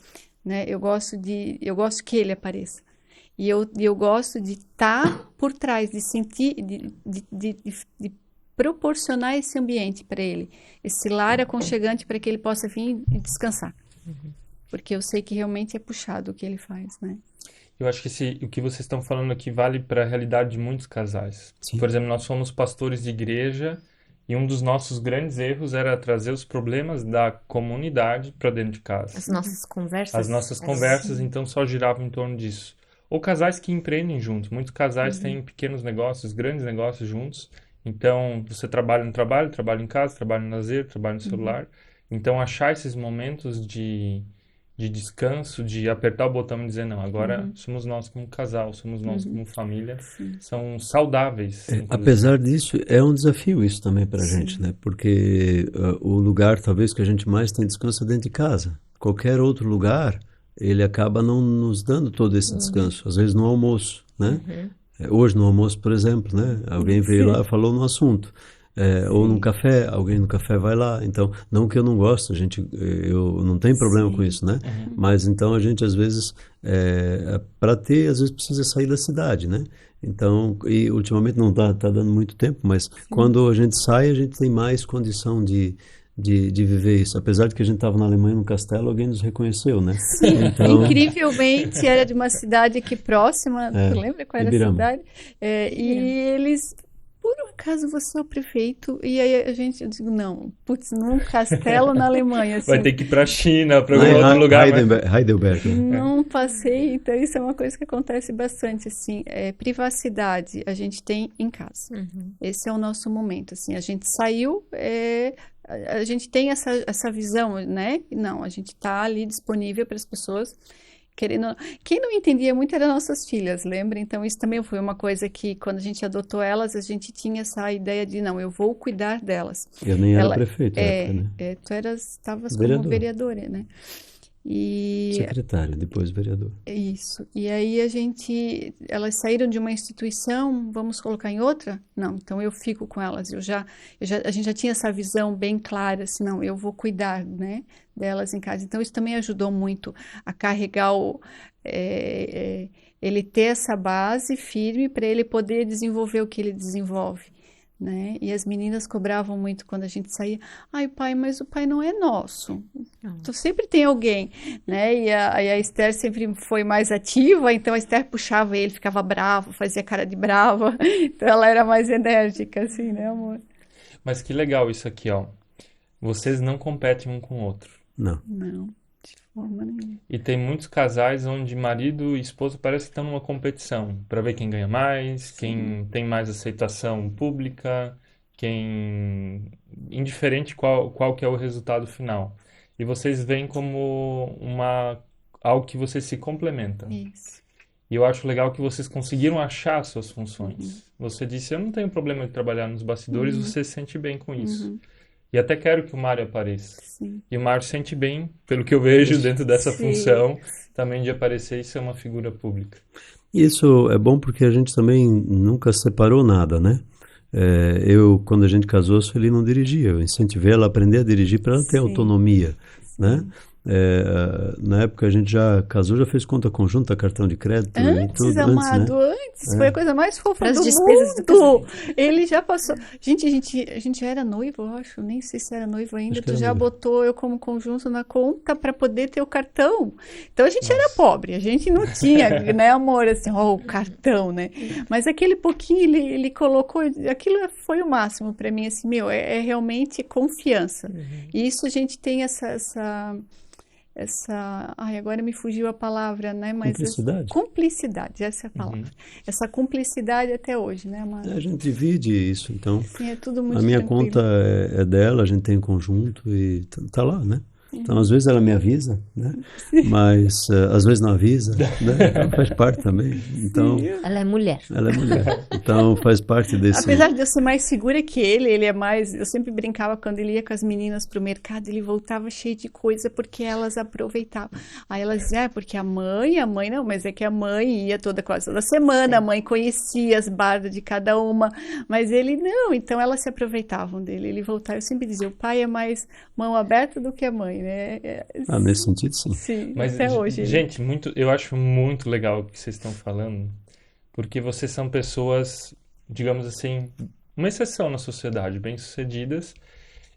né? Eu gosto que ele apareça. E eu gosto de estar por trás, de sentir, de proporcionar esse ambiente para ele, esse lar aconchegante para que ele possa vir e descansar. Porque eu sei que realmente é puxado o que ele faz, né? Eu acho que o que vocês estão falando aqui vale para a realidade de muitos casais. Sim. Por exemplo, nós somos pastores de igreja e um dos nossos grandes erros era trazer os problemas da comunidade para dentro de casa. As nossas conversas. As nossas conversas, então, só giravam em torno disso. Ou casais que empreendem juntos. Muitos casais têm pequenos negócios, grandes negócios juntos. Então, você trabalha no trabalho, trabalha em casa, trabalha no lazer, trabalha no celular. Então, achar esses momentos de descanso, de apertar o botão e dizer, não, agora somos nós como casal, somos nós como família, são saudáveis, inclusive. Apesar disso, é um desafio isso também para a gente, né? Porque o lugar talvez que a gente mais tem descanso é dentro de casa. Qualquer outro lugar, ele acaba não nos dando todo esse descanso. Às vezes no almoço, né? Hoje no almoço, por exemplo, né? Alguém veio lá e falou no assunto. Ou num café, alguém no café vai lá. Então, não que eu não gosto, eu não tenho problema com isso, né? Mas então a gente às vezes, para ter, às vezes precisa sair da cidade, né? Então, e ultimamente não tá dando muito tempo, mas quando a gente sai, a gente tem mais condição de de viver isso. Apesar de que a gente estava na Alemanha, num castelo, alguém nos reconheceu, né? Então, Incrivelmente, era de uma cidade aqui próxima, tu lembra qual era a Ibirama. cidade? E eles, por um acaso, você é o prefeito? E aí eu digo, não, putz, num castelo na Alemanha, Vai assim, ter que ir pra China, pra lá algum outro em lugar, mas... Heidelberg, né? não passei. Então, isso é uma coisa que acontece bastante, assim, privacidade a gente tem em casa. Esse é o nosso momento, assim, a gente saiu, a gente tem essa visão, né? Não, a gente está ali disponível para as pessoas. Querendo... Quem não entendia muito eram nossas filhas, lembra? Então, isso também foi uma coisa que, quando a gente adotou elas, a gente tinha essa ideia de, não, eu vou cuidar delas. Eu nem era prefeito na época, né? Tu estavas como Vereador. vereadora, né? E Secretário, depois vereador. isso. E aí elas saíram de uma instituição, vamos colocar em outra? Não, então eu fico com elas. A gente já tinha essa visão bem clara, assim, não, eu vou cuidar, né, delas em casa. Então isso também ajudou muito a carregar ele ter essa base firme para ele poder desenvolver o que ele desenvolve. Né? E as meninas cobravam muito quando a gente saía. Ai, pai, mas o pai não é nosso. Então, sempre tem alguém, né? E a Esther sempre foi mais ativa, então a Esther puxava ele, ficava bravo, fazia cara de brava. Então, ela era mais enérgica, assim, né, amor? Mas que legal isso aqui, ó. Vocês não competem um com o outro. Não. Não, de forma nenhuma. E tem muitos casais onde marido e esposa parecem que estão numa competição para ver quem ganha mais, quem tem mais aceitação pública, indiferente qual que é o resultado final. E vocês veem como algo que vocês se complementam. Isso. E eu acho legal que vocês conseguiram achar suas funções. Você disse, eu não tenho problema de trabalhar nos bastidores, você se sente bem com isso. E até quero que o Mário apareça. Sim. E o Mário se sente bem, pelo que eu vejo dentro dessa Sim. função, também de aparecer e ser uma figura pública. Isso é bom porque a gente também nunca separou nada, né? Quando a gente casou, a Sueli não dirigia. Eu incentivei ela a aprender a dirigir para ela ter Sim. autonomia, né? Na época a gente já casou, já fez conta conjunta, cartão de crédito e Antes, tudo, amado, né? antes, foi a coisa mais fofa Para as do despesas do mundo. Ele já passou. Gente, a gente já era noivo, eu acho. Nem sei se era noivo ainda. Acho que Tu era já noivo. botou eu como conjunto na conta para poder ter o cartão. Então a gente era pobre, a gente não tinha, né, amor? Assim, ó, o cartão, né? Mas aquele pouquinho ele colocou, aquilo foi o máximo para mim, assim, meu, é realmente confiança. E isso a gente tem ai, agora me fugiu a palavra, né? Mas cumplicidade, essa é a palavra. Essa cumplicidade até hoje, né, amado? A gente divide isso, então. Sim, é tudo muito A minha tranquilo. conta é dela, a gente tem em conjunto e tá lá, né? Então, às vezes ela me avisa, né? Mas às vezes não avisa, né? Então faz parte também. Então, Ela é mulher. ela é mulher. Então faz parte desse. Apesar de eu ser mais segura que ele é mais. Eu sempre brincava quando ele ia com as meninas pro mercado, ele voltava cheio de coisa porque elas aproveitavam. Aí elas diziam, porque a mãe não, mas é que a mãe ia quase toda semana, a mãe conhecia as bardas de cada uma, mas ele não, então elas se aproveitavam dele. Ele voltava, eu sempre dizia, o pai é mais mão aberta do que a mãe, né? Nesse sentido, sim. Sim, Mas, até hoje. gente, eu acho muito legal o que vocês estão falando, porque vocês são pessoas, digamos assim, uma exceção na sociedade, bem-sucedidas,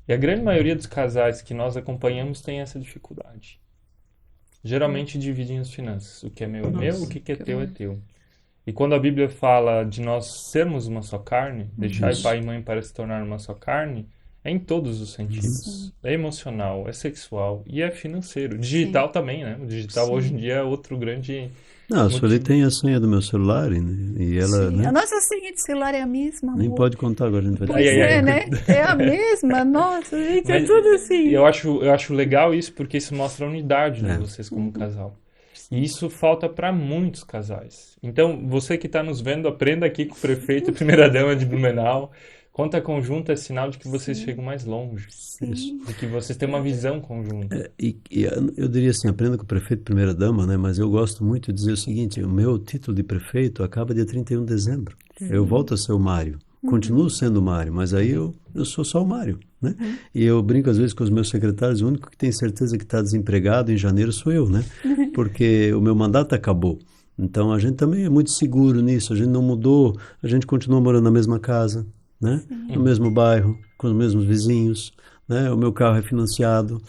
e a grande maioria dos casais que nós acompanhamos tem essa dificuldade. Geralmente dividem as finanças. O que é meu é meu, o que é teu é teu. E quando a Bíblia fala de nós sermos uma só carne, deixar pai e mãe para se tornar uma só carne, é em todos os sentidos. É emocional, é sexual e é financeiro. Digital também, né? O digital hoje em dia é outro grande Não, a Sueli tem a senha do meu celular e ela, Sim, né? a nossa senha de celular é a mesma, Nem amor. pode contar agora, a gente vai ter Pois que é, né? É a mesma, nossa, gente, é tudo assim. Eu acho legal isso porque isso mostra a unidade de vocês como casal. E isso falta para muitos casais. Então, você que está nos vendo, aprenda aqui com o prefeito e primeira-dama de Blumenau. Conta conjunta é sinal de que vocês chegam mais longe. De que vocês têm uma visão conjunta. E eu diria assim, aprenda com o prefeito primeira-dama, né? Mas eu gosto muito de dizer o seguinte, o meu título de prefeito acaba dia 31 de dezembro. Eu volto a ser o Mário. Continuo sendo o Mário, mas aí eu sou só o Mário, né? E eu brinco às vezes com os meus secretários, o único que tem certeza que está desempregado em janeiro sou eu, né? Porque o meu mandato acabou. Então a gente também é muito seguro nisso, a gente não mudou, a gente continua morando na mesma casa, né? No mesmo bairro, com os mesmos vizinhos, né? O meu carro é financiado,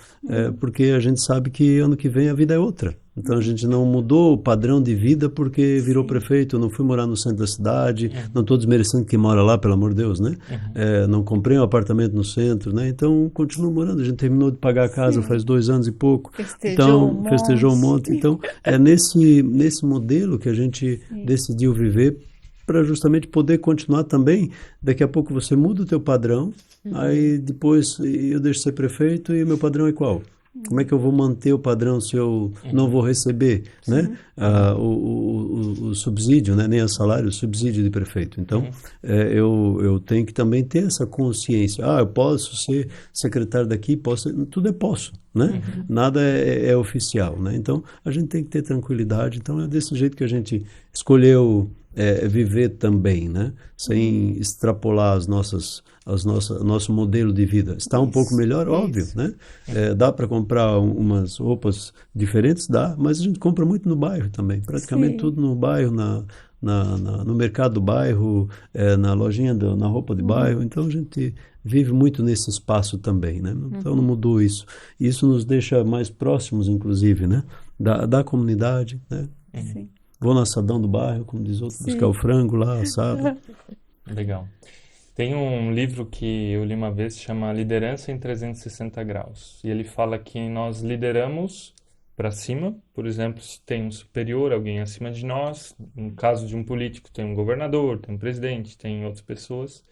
porque a gente sabe que ano que vem a vida é outra. Então a gente não mudou o padrão de vida porque virou Sim. prefeito, eu não fui morar no centro da cidade, não Uhum. estou desmerecendo quem mora lá, pelo amor de Deus, né? Uhum. Não comprei um apartamento no centro, né? Então continuo morando. A gente terminou de pagar a casa Sim. faz 2 anos e pouco, Festejou um então festejou um monte. monte. Então é nesse modelo que a gente Sim. decidiu viver para justamente poder continuar também. Daqui a pouco você muda o teu padrão, aí depois eu deixo de ser prefeito e o meu padrão é qual? Como é que eu vou manter o padrão se eu não vou receber, né? Sim. O subsídio, né? Nem o salário, o subsídio de prefeito. Então, Uhum. eu tenho que também ter essa consciência. Eu posso ser secretário daqui, posso ser, tudo é posso, né? Uhum. Nada é oficial, né? Então, a gente tem que ter tranquilidade. Então, é desse jeito que a gente escolheu viver também, né? Sem extrapolar nosso modelo de vida. Está um pouco Isso, melhor, óbvio, isso. né? Dá para comprar umas roupas diferentes? Dá, mas a gente compra muito no bairro também. Praticamente Sim. tudo no bairro, no mercado do bairro, na lojinha, na roupa de bairro. Então a gente vive muito nesse espaço também, né? Então não mudou isso. Isso nos deixa mais próximos, inclusive, né? Da comunidade, né? Sim. Vou no assadão do bairro, como diz outro, buscar o Sim. frango lá assado. Legal. Tem um livro que eu li uma vez que chama Liderança em 360 Graus. E ele fala que nós lideramos para cima, por exemplo, se tem um superior, alguém acima de nós, no caso de um político, tem um governador, tem um presidente, tem outras pessoas.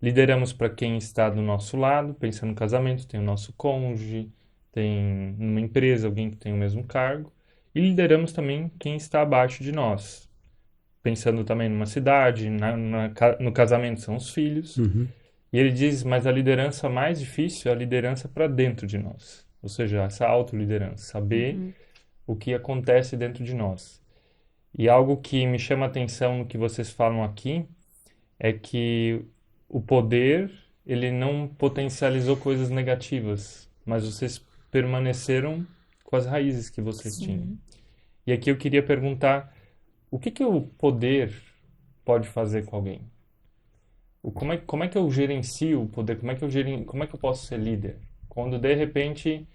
Lideramos para quem está do nosso lado, pensando no casamento, tem o nosso cônjuge, tem numa empresa alguém que tem o mesmo cargo. E lideramos também quem está abaixo de nós, pensando também numa cidade, no casamento são os filhos. Uhum. E ele diz, mas a liderança mais difícil é a liderança para dentro de nós. Ou seja, essa autoliderança, saber o que acontece dentro de nós. E algo que me chama a atenção no que vocês falam aqui é que o poder, ele não potencializou coisas negativas, mas vocês permaneceram com as raízes que vocês tinham. Sim. E aqui eu queria perguntar, o que o poder pode fazer com alguém? Como é que eu gerencio o poder? Como é que eu posso ser líder? Quando, de repente,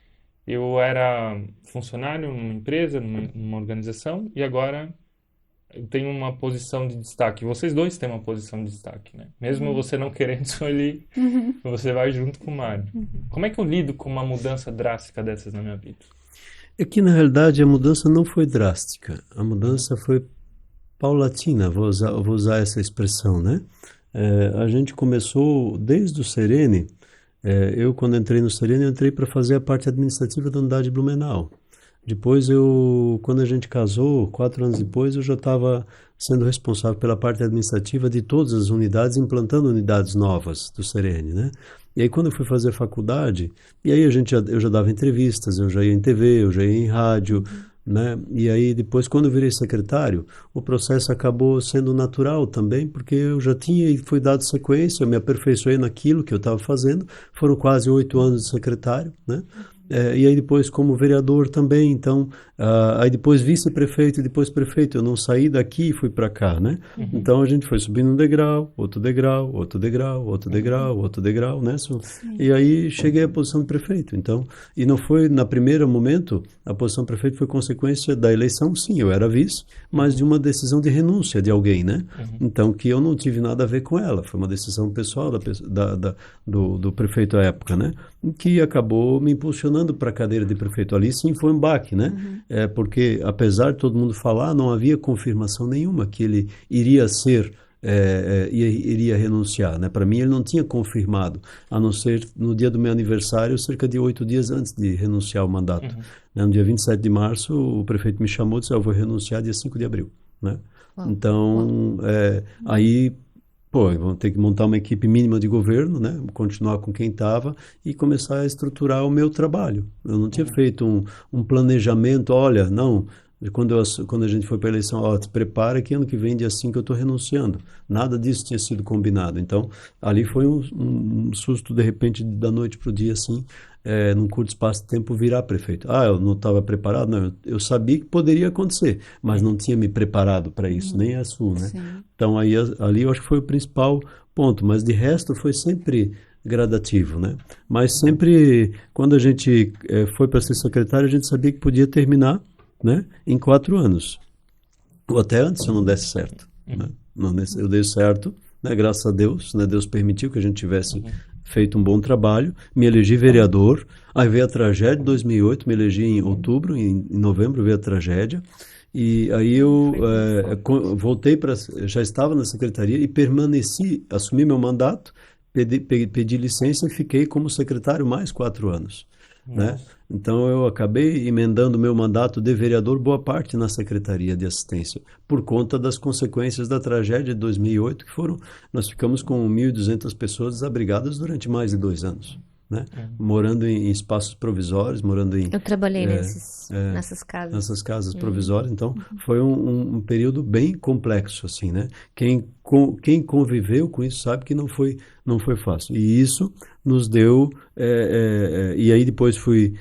eu era funcionário numa empresa, numa organização, e agora eu tenho uma posição de destaque. Vocês dois têm uma posição de destaque, né? Mesmo você não querendo escolher, você vai junto com o Mário. Como é que eu lido com uma mudança drástica dessas na minha vida? É que, na realidade, a mudança não foi drástica. A mudança foi paulatina, vou usar essa expressão, né? A gente começou desde o Serene. Eu, quando entrei no Serene, eu entrei para fazer a parte administrativa da unidade Blumenau. Depois, quando a gente casou, 4 anos depois, eu já estava sendo responsável pela parte administrativa de todas as unidades, implantando unidades novas do Serene, né? E aí, quando eu fui fazer faculdade, e aí eu já dava entrevistas, eu já ia em TV, eu já ia em rádio, né? E aí, depois, quando eu virei secretário, o processo acabou sendo natural também, porque eu já tinha e foi dado sequência, eu me aperfeiçoei naquilo que eu estava fazendo, foram quase 8 anos de secretário, né? E aí depois como vereador também, então, aí depois vice-prefeito e depois prefeito, eu não saí daqui e fui para cá, né? Então a gente foi subindo um degrau, outro degrau, outro degrau, outro degrau, outro degrau, né? E aí cheguei à posição de prefeito, então, e não foi, na primeiro momento, a posição de prefeito foi consequência da eleição, sim, eu era vice, mas de uma decisão de renúncia de alguém, né? Então, que eu não tive nada a ver com ela, foi uma decisão pessoal do prefeito à época, né? Que acabou me impulsionando para a cadeira de prefeito. Ali sim foi um baque, né? Porque apesar de todo mundo falar, não havia confirmação nenhuma que ele iria ser, iria renunciar, né? Para mim ele não tinha confirmado, a não ser no dia do meu aniversário, cerca de 8 dias antes de renunciar ao mandato. Né? No dia 27 de março, o prefeito me chamou e disse, eu vou renunciar dia 5 de abril, né? Então, aí vamos ter que montar uma equipe mínima de governo, né? Continuar com quem estava e começar a estruturar o meu trabalho. Eu não tinha feito um planejamento, olha, não, quando a gente foi para a eleição, te prepara que ano que vem, dia 5, eu estou renunciando. Nada disso tinha sido combinado. Então, ali foi um susto, de repente, da noite para o dia, assim, num curto espaço de tempo, virar prefeito. Eu não estava preparado? Não, eu sabia que poderia acontecer, mas não tinha me preparado para isso, nem a Sul, né? Sim. Então, ali eu acho que foi o principal ponto, mas de resto foi sempre gradativo, né? Mas sempre, quando a gente foi para ser secretário, a gente sabia que podia terminar, né, em 4 anos. Ou até antes, se eu não desse certo, né? Eu dei certo, né, graças a Deus, né? Deus permitiu que a gente tivesse feito um bom trabalho, me elegi vereador, aí veio a tragédia de 2008, me elegi em outubro, em novembro veio a tragédia, e aí eu voltei para, já estava na secretaria e permaneci, assumi meu mandato, pedi licença e fiquei como secretário mais 4 anos, né? Nossa. Então eu acabei emendando meu mandato de vereador boa parte na Secretaria de Assistência, por conta das consequências da tragédia de 2008, que foram, nós ficamos com 1.200 pessoas desabrigadas durante mais de 2 anos, né? Morando em espaços provisórios, morando em Eu trabalhei é, nessas casas. nessas casas provisórias. Então, foi um período bem complexo, assim, né? Quem conviveu com isso sabe que não foi fácil. E isso nos deu... e aí depois fui...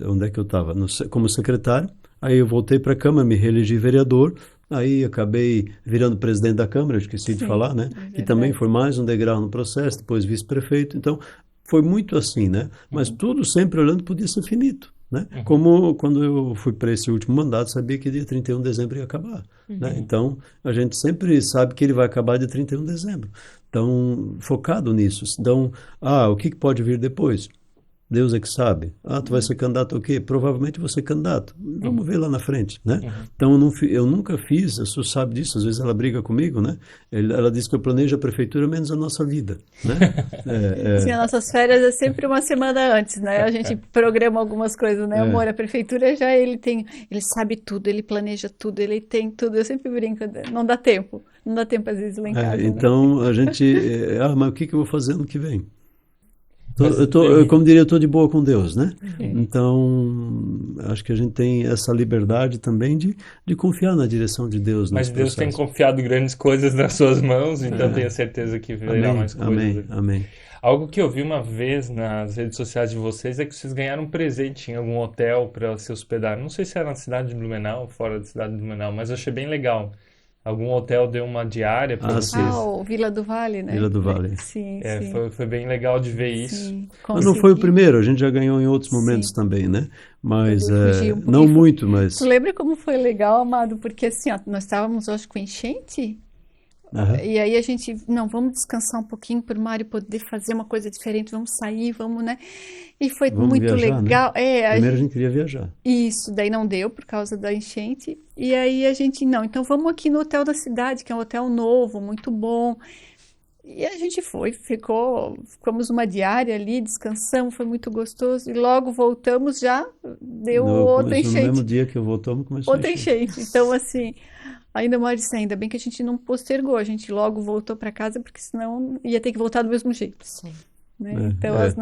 onde é que eu estava? Como secretário. Aí eu voltei para a Câmara, me reelegi vereador. Aí acabei virando presidente da Câmara, eu esqueci de Sim, falar, né? é Que também verdade. foi mais um degrau no processo, depois vice-prefeito. Então, foi muito assim, né? Mas tudo sempre olhando podia ser finito, né? Como quando eu fui para esse último mandato, sabia que dia 31 de dezembro ia acabar, né? Então, a gente sempre sabe que ele vai acabar dia 31 de dezembro. Então, focado nisso. Então, o que pode vir depois? Deus é que sabe. Tu vai ser candidato ao quê? Provavelmente vou ser candidato. Vamos ver lá na frente, né? Então, eu nunca fiz, a Su sabe disso, às vezes ela briga comigo, né? Ela diz que eu planejo a prefeitura menos a nossa vida, né? Sim, as nossas férias é sempre uma semana antes, né? A gente programa algumas coisas, né? Amor, a prefeitura já ele sabe tudo, ele planeja tudo, ele tem tudo. Eu sempre brinco, não dá tempo às vezes lá em casa, né? Então, a gente... mas o que eu vou fazer ano que vem? Mas Como diria, eu estou de boa com Deus, né? Sim. Então, acho que a gente tem essa liberdade também de confiar na direção de Deus Mas nesse Deus tem processo. confiado grandes coisas nas suas mãos, então tenho certeza que virá Amém, mais coisas. amém, amém. Algo que eu vi uma vez nas redes sociais de vocês é que vocês ganharam um presente em algum hotel para se hospedar. Não sei se era na cidade de Blumenau ou fora da cidade de Blumenau, mas eu achei bem legal. Algum hotel deu uma diária para Sim, vocês. O Vila do Vale, né? Vila do Vale. Sim, É, sim, foi bem legal de ver isso. sim. Mas não foi o Consegui. primeiro, a gente já ganhou em outros momentos Sim. também, né? Mas Eu fugi um não pouquinho. muito, Tu mas... lembra como foi legal, amado? Porque assim, ó, nós estávamos hoje com enchente. Aham. E aí a gente, não, vamos descansar um pouquinho para o Mário poder fazer uma coisa diferente, vamos sair, vamos, né? E foi Vamos muito viajar, né? legal. Primeiro a gente queria viajar. Isso, daí não deu por causa da enchente. E aí a gente, não, então vamos aqui no hotel da cidade, que é um hotel novo, muito bom. E a gente ficamos uma diária ali, descansamos, foi muito gostoso. E logo voltamos, já deu outra Começou no mesmo enchente. dia que eu voltamos, começou a Outra encher. enchente. Então, assim, ainda mais disse, ainda bem que a gente não postergou, a gente logo voltou para casa, porque senão ia ter que voltar do mesmo jeito, Sim. né? Então, É. os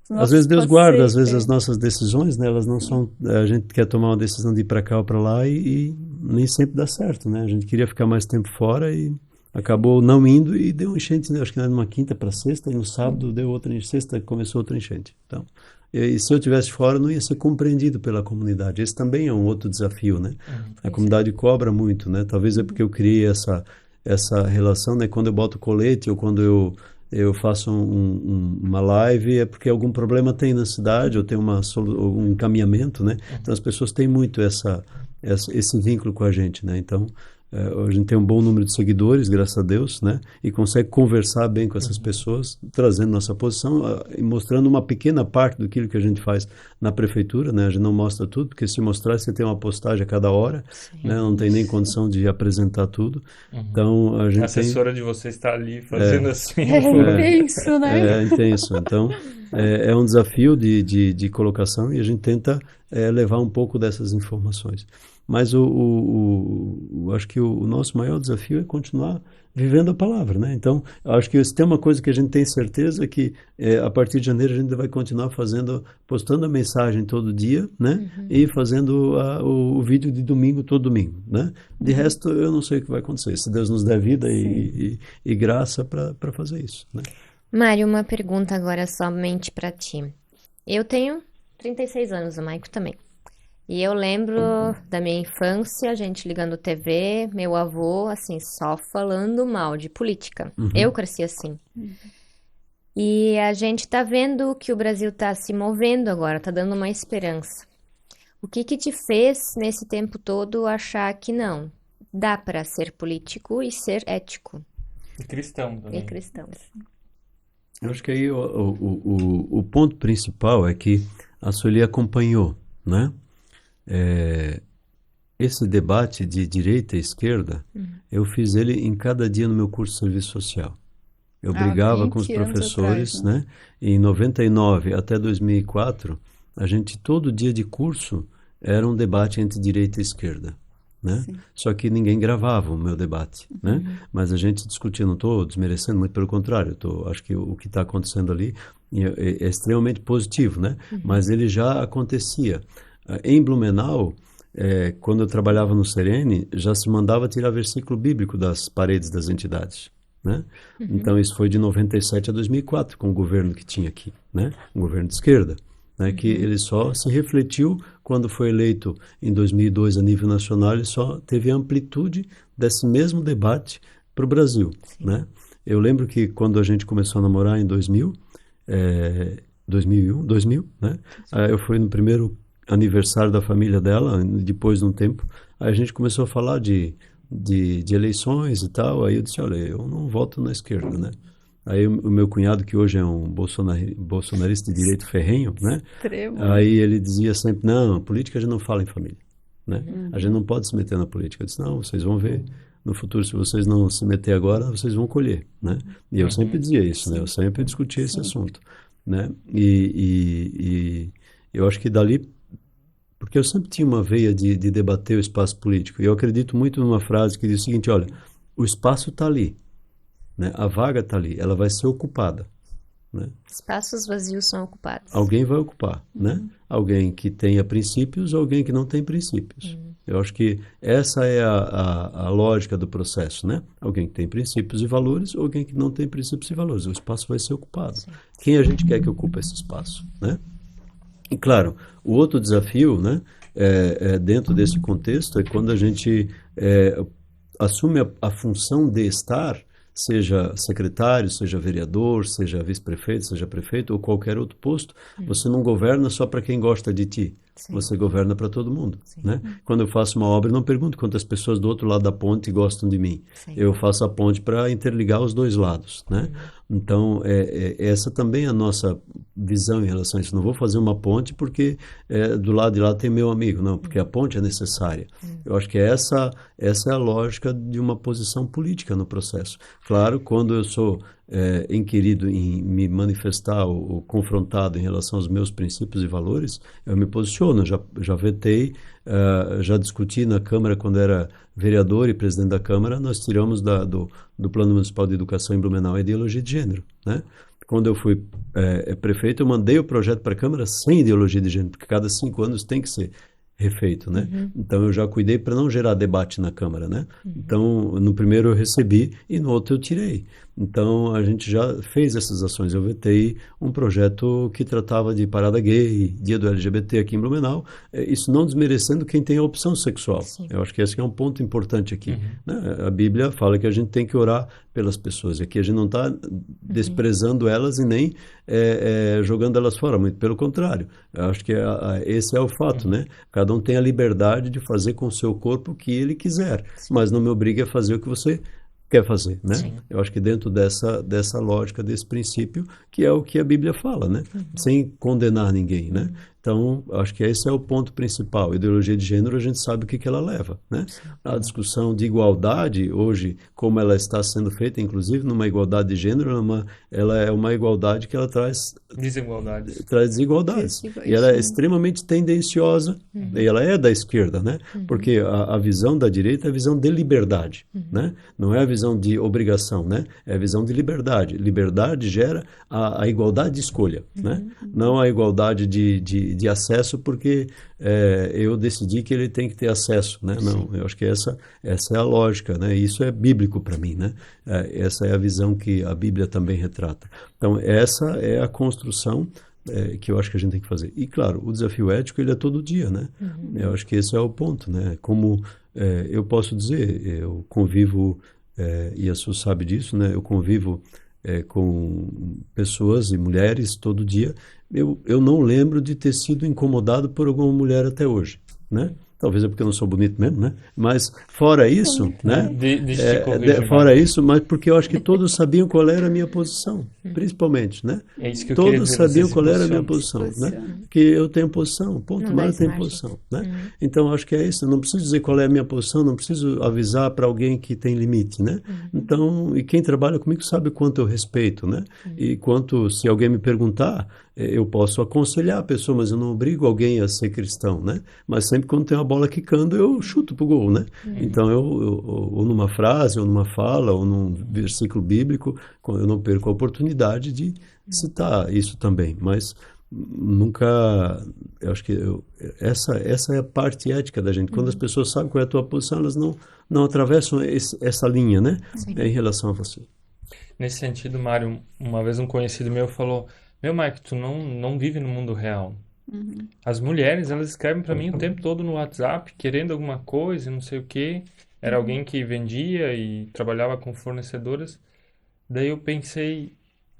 Às nossos vezes Deus guarda, às passeios, vezes as nossas decisões, né, elas não são... A gente quer tomar uma decisão de ir para cá ou para lá e nem sempre dá certo, né? A gente queria ficar mais tempo fora e acabou não indo e deu um enchente, né? Acho que era numa quinta para sexta e no sábado deu outra enchente, sexta começou outra enchente. Então, e se eu tivesse fora, não ia ser compreendido pela comunidade. Esse também é um outro desafio, né? A comunidade cobra muito, né? Talvez é porque eu criei essa relação, né? Quando eu boto colete ou quando eu faço uma live, é porque algum problema tem na cidade ou tem um encaminhamento, né? Então as pessoas têm muito esse vínculo com a gente, né? Então a gente tem um bom número de seguidores, graças a Deus, né? E consegue conversar bem com essas pessoas, trazendo nossa posição e mostrando uma pequena parte do que a gente faz na prefeitura, né? A gente não mostra tudo, porque se mostrar, você tem uma postagem a cada hora, né? Não tem nem condição de apresentar tudo. Então, a A gente assessora de vocês está ali fazendo assim. É intenso, né? é intenso. Então, é um desafio de colocação e a gente tenta levar um pouco dessas informações. Mas acho que o nosso maior desafio é continuar vivendo a palavra, né? Então, acho que se tem uma coisa que a gente tem certeza é que a partir de janeiro a gente vai continuar postando a mensagem todo dia, né? E fazendo o vídeo de domingo todo domingo, né? De resto, eu não sei o que vai acontecer. Se Deus nos der vida e graça para fazer isso, né? Mário, uma pergunta agora somente pra ti. Eu tenho 36 anos, o Maico também. E eu lembro da minha infância, a gente ligando TV, meu avô, assim, só falando mal de política. Eu cresci assim. E a gente está vendo que o Brasil está se movendo agora, está dando uma esperança. O que que te fez nesse tempo todo achar que não? Dá para ser político e ser ético E cristão e também. cristão. Eu acho que aí o ponto principal é que a Sueli acompanhou, né? Esse debate de direita e esquerda, eu fiz ele em cada dia no meu curso de serviço social. Eu Há brigava com os 20 anos atrás, professores, né? né? E em 99 até 2004, a gente todo dia de curso era um debate entre direita e esquerda, né? Sim. Só que ninguém gravava o meu debate, né? Mas a gente discutia, não estou desmerecendo, muito pelo contrário, acho que o que está acontecendo ali é extremamente positivo, né? Mas ele já acontecia. Em Blumenau, quando eu trabalhava no Serene, já se mandava tirar versículo bíblico das paredes das entidades, né? Então isso foi de 97 a 2004 com o governo que tinha aqui, né? Um governo de esquerda, né? Que ele só se refletiu quando foi eleito em 2002 a nível nacional, ele só teve a amplitude desse mesmo debate para o Brasil, né? Eu lembro que quando a gente começou a namorar em 2000, 2000, né? Eu fui no primeiro aniversário da família dela, depois de um tempo, aí a gente começou a falar de eleições e tal, aí eu disse, olha, eu não voto na esquerda, né? Aí o meu cunhado, que hoje é um bolsonarista de direito ferrenho, né? Extremo, né? Aí ele dizia sempre, não, política a gente não fala em família, né? A gente não pode se meter na política. Eu disse, não, vocês vão ver no futuro, se vocês não se meter agora, vocês vão colher, né? E eu sempre dizia isso, né? Eu sempre discutia esse assunto, né? E eu acho que dali, porque eu sempre tinha uma veia de debater o espaço político, e eu acredito muito numa frase que diz o seguinte, olha, o espaço está ali, né? A vaga está ali, ela vai ser ocupada, né? Espaços vazios são ocupados. Alguém vai ocupar, né? Alguém que tenha princípios, alguém que não tem princípios. Eu acho que essa é a lógica do processo, né? Alguém que tem princípios e valores, ou alguém que não tem princípios e valores. O espaço vai ser ocupado. Quem a gente quer que ocupe esse espaço, né? E claro, o outro desafio, né, dentro desse contexto, é quando a gente assume a função de estar, seja secretário, seja vereador, seja vice-prefeito, seja prefeito ou qualquer outro posto, você não governa só para quem gosta de ti. Sim. Você governa para todo mundo, né? Quando eu faço uma obra, eu não pergunto quantas pessoas do outro lado da ponte gostam de mim. Sim. Eu faço a ponte para interligar os dois lados, né? Então, essa também é a nossa visão em relação a isso. Não vou fazer uma ponte porque do lado de lá tem meu amigo, não, porque a ponte é necessária. Eu acho que essa é a lógica de uma posição política no processo. Claro, quando eu sou inquirido em me manifestar ou confrontado em relação aos meus princípios e valores, eu me posiciono. Já vetei, já discuti na Câmara quando era vereador e presidente da Câmara, nós tiramos do Plano Municipal de Educação em Blumenau a ideologia de gênero, né? Quando eu fui prefeito, eu mandei o projeto para a Câmara sem ideologia de gênero, porque cada 5 anos tem que ser refeito, né? Então eu já cuidei para não gerar debate na Câmara, né? Então no primeiro eu recebi e no outro eu tirei. Então a gente já fez essas ações. Eu vetei um projeto que tratava de parada gay, dia do LGBT aqui em Blumenau. Isso não desmerecendo quem tem a opção sexual. Sim. Eu acho que esse é um ponto importante aqui, né? A Bíblia fala que a gente tem que orar pelas pessoas. Aqui a gente não está desprezando elas e nem jogando elas fora, muito pelo contrário. Eu acho que esse é o fato, né? Cada um tem a liberdade de fazer com o seu corpo o que ele quiser, mas não me obrigue a fazer o que você quer fazer, né? Sim. Eu acho que dentro dessa lógica, desse princípio, que é o que a Bíblia fala, né? Sem condenar ninguém, né? Então, acho que esse é o ponto principal. A ideologia de gênero, a gente sabe o que ela leva, né? A discussão de igualdade, hoje, como ela está sendo feita, inclusive numa igualdade de gênero, ela é uma igualdade que ela traz Desigualdades. desigualdades. E ela é extremamente tendenciosa, e ela é da esquerda, né? Porque a visão da direita é a visão de liberdade, né? Não é a visão de obrigação, né? É a visão de liberdade. Liberdade gera a igualdade de escolha, né? Não a igualdade de acesso porque eu decidi que ele tem que ter acesso, né? Não, eu acho que essa é a lógica, né? E isso é bíblico para mim, né? Essa é a visão que a Bíblia também retrata. Então, essa é a construção que eu acho que a gente tem que fazer. E, claro, o desafio ético, ele é todo dia, né? Eu acho que esse é o ponto, né? Como eu posso dizer, eu convivo, e a Su sabe disso, né? Eu convivo com pessoas e mulheres todo dia, eu não lembro de ter sido incomodado por alguma mulher até hoje, né? Talvez é porque eu não sou bonito mesmo, né? Mas fora isso, né? Deixa eu te corrigir, Fora Mário. isso, mas porque eu acho que todos sabiam qual era a minha posição, principalmente, né? É isso que eu queria Todos dizer, você sabiam se qual era a minha posiciona. posição, né? Posiciona. Que eu tenho posição, ponto, Não o dá Mário tem margem. posição, né? Então, acho que é isso, eu não preciso dizer qual é a minha posição, não preciso avisar para alguém que tem limite, né? Então, e quem trabalha comigo sabe o quanto eu respeito, né? E quanto, se alguém me perguntar, eu posso aconselhar a pessoa, mas eu não obrigo alguém a ser cristão, né? Mas sempre quando tem uma bola quicando, eu chuto pro gol, né? Então, ou numa frase, ou numa fala, ou num versículo bíblico, eu não perco a oportunidade de citar isso também, mas nunca, eu acho que essa é a parte ética da gente. Quando as pessoas sabem qual é a tua posição, elas não atravessam essa linha, né? Em relação a você. Nesse sentido, Mário, uma vez um conhecido meu falou: Meu, Mike, tu não vive no mundo real. As mulheres, elas escrevem para mim o tempo todo no WhatsApp, querendo alguma coisa, não sei o quê. Era alguém que vendia e trabalhava com fornecedoras. Daí eu pensei,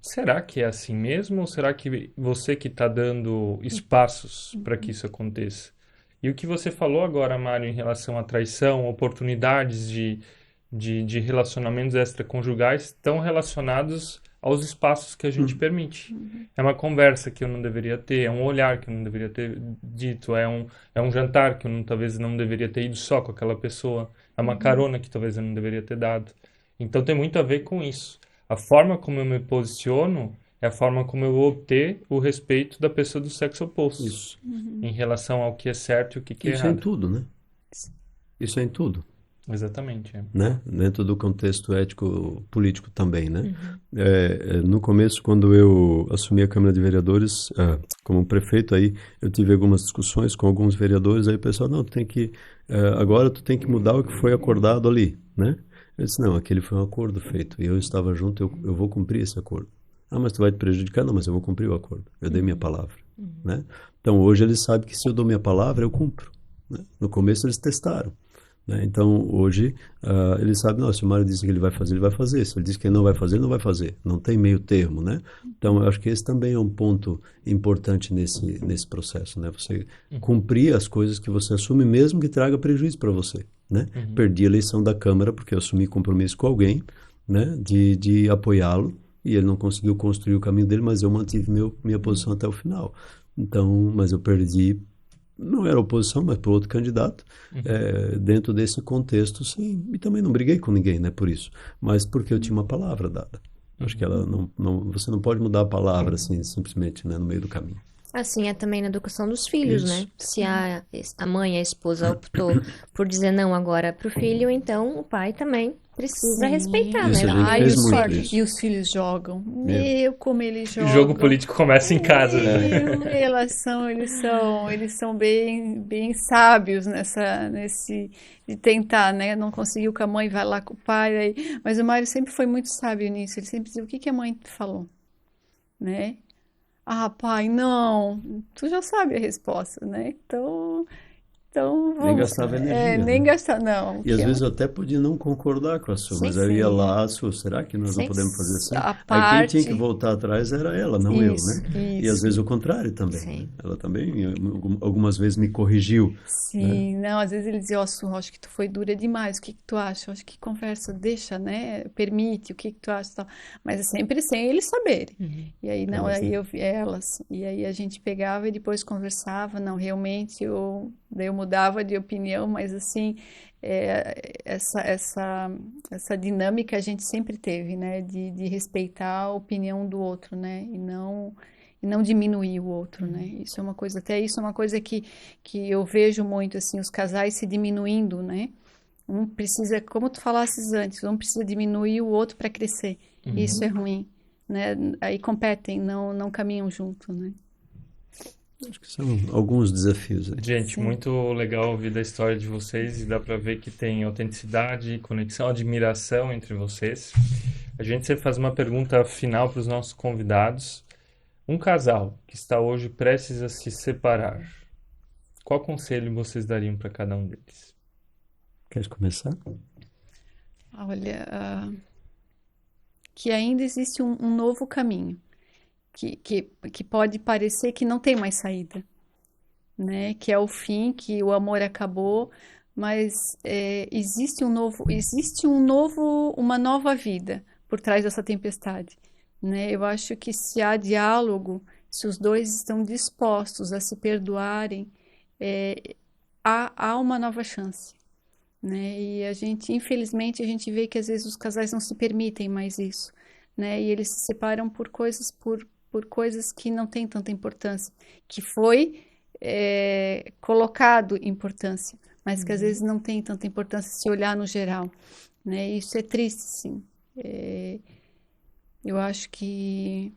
será que é assim mesmo? Ou será que você que está dando espaços para que isso aconteça? E o que você falou agora, Mário, em relação à traição, oportunidades de relacionamentos extraconjugais estão relacionados aos espaços que a gente permite. É uma conversa que eu não deveria ter, é um olhar que eu não deveria ter dito, é um jantar que eu talvez não deveria ter ido só com aquela pessoa, é uma carona que talvez eu não deveria ter dado. Então tem muito a ver com isso. A forma como eu me posiciono é a forma como eu vou obter o respeito da pessoa do sexo oposto Isso. em relação ao que é certo e o que é Isso é em errado. tudo, né? Isso é em tudo. Exatamente. Né? Dentro do contexto ético político também, né? No começo, quando eu assumi a Câmara de Vereadores, como prefeito, aí eu tive algumas discussões com alguns vereadores, aí o pessoal, não, agora tu tem que mudar o que foi acordado ali, né? Eu disse, não, aquele foi um acordo feito, e eu estava junto, eu vou cumprir esse acordo. Ah, mas tu vai te prejudicar? Não, mas eu vou cumprir o acordo, eu dei minha palavra, né? Então, hoje eles sabem que se eu dou minha palavra, eu cumpro, né? No começo eles testaram, né? Então, hoje, ele sabe, não, se o Mário disse que ele vai fazer, ele vai fazer. Se ele disse que ele não vai fazer, ele não vai fazer. Não tem meio termo, né? Então, eu acho que esse também é um ponto importante nesse processo, né? Você cumprir as coisas que você assume, mesmo que traga prejuízo para você, né? Perdi a eleição da Câmara porque eu assumi compromisso com alguém, né? De apoiá-lo, e ele não conseguiu construir o caminho dele, mas eu mantive minha posição até o final. Então, mas eu perdi, não era oposição, mas para outro candidato, dentro desse contexto, sim. E também não briguei com ninguém, né, por isso. Mas porque eu tinha uma palavra dada. Acho que ela você não pode mudar a palavra assim, simplesmente, né, no meio do caminho. Assim é também na educação dos filhos, né? Isso. Se a mãe, a esposa optou por dizer não agora pro filho, então o pai também precisa respeitar, Isso, né? a gente Não fez pode muito discordar. isso. E os filhos jogam. Meu, como eles O jogo jogam. político começa em casa, né? Eles são bem, bem sábios de tentar, né? Não conseguiu com a mãe, vai lá com o pai. Mas o Mário sempre foi muito sábio nisso. Ele sempre dizia, o que que a mãe falou, né? Ah, pai, não. Tu já sabe a resposta, né? Então Nem vamos, gastava energia, nem né? gastar, não. E às vezes eu até podia não concordar com a sua, Sim, mas aí eu ia sim. lá, será que nós não Sim. podemos fazer assim? A Aí quem tinha que parte. voltar atrás era ela, não eu, Isso, né? E às isso. vezes o contrário também, né? Sim. Ela também algumas vezes me corrigiu, né? Sim, não, às vezes ele dizia, ó, Su, acho que tu foi dura demais, o que que tu acha? Acho que conversa, deixa, né? Permite, o que que tu acha, e tal. Mas é sempre sem eles saberem. E aí, não, Elas, aí né? eu vi elas, e aí a gente pegava e depois conversava, não, realmente daí eu mudava de opinião, mas assim, essa dinâmica a gente sempre teve, né? De respeitar a opinião do outro, né? E não diminuir o outro, né? Isso é uma coisa, até isso é uma coisa que eu vejo muito, assim, os casais se diminuindo, né? Um precisa, como tu falasses antes, um precisa diminuir o outro para crescer. Isso é ruim, né? Aí competem, não caminham junto, né? Acho que são alguns desafios aí. Gente, Sim. muito legal ouvir da história de vocês e dá pra ver que tem autenticidade, conexão, admiração entre vocês. A gente sempre faz uma pergunta final para os nossos convidados. Um casal que está hoje prestes a se separar, qual conselho vocês dariam para cada um deles? Queres começar? Olha, que ainda existe um novo caminho, que pode parecer que não tem mais saída, né? Que é o fim, que o amor acabou, mas uma nova vida por trás dessa tempestade, né? Eu acho que se há diálogo, se os dois estão dispostos a se perdoarem, há uma nova chance, né? E infelizmente, a gente vê que às vezes os casais não se permitem mais isso, né? E eles se separam por coisas que não têm tanta importância, que foi colocado importância, mas que às vezes não tem tanta importância se olhar no geral, né? Isso é triste, sim. Eu acho que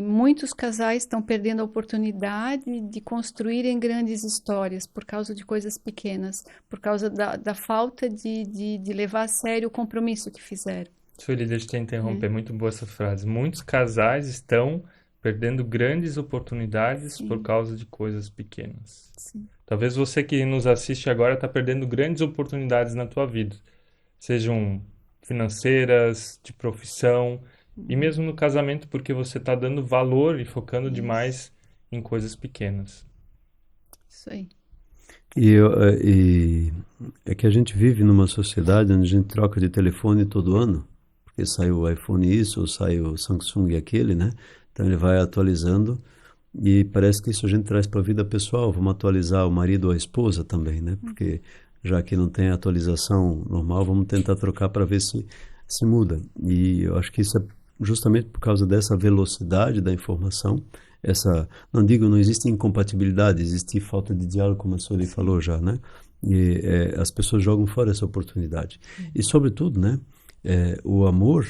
muitos casais estão perdendo a oportunidade de construírem grandes histórias por causa de coisas pequenas, por causa da falta de levar a sério o compromisso que fizeram. Sueli, deixa eu te interromper, muito boa essa frase. Muitos casais estão perdendo grandes oportunidades por Sim, causa de coisas pequenas. sim, Talvez você que nos assiste agora está perdendo grandes oportunidades na tua vida, sejam financeiras, de profissão e mesmo no casamento, porque você está dando valor e focando isso, demais em coisas pequenas. isso aí. E é que a gente vive numa sociedade onde a gente troca de telefone todo ano, porque saiu o iPhone isso, ou saiu o Samsung aquele, né? Então ele vai atualizando e parece que isso a gente traz para a vida pessoal. Vamos atualizar o marido ou a esposa também, né? Porque já que não tem atualização normal, vamos tentar trocar para ver se muda. E eu acho que isso é justamente por causa dessa velocidade da informação. Não digo, não existe incompatibilidade, existe falta de diálogo, como a Sueli falou já, né? E as pessoas jogam fora essa oportunidade. E sobretudo, né? O amor,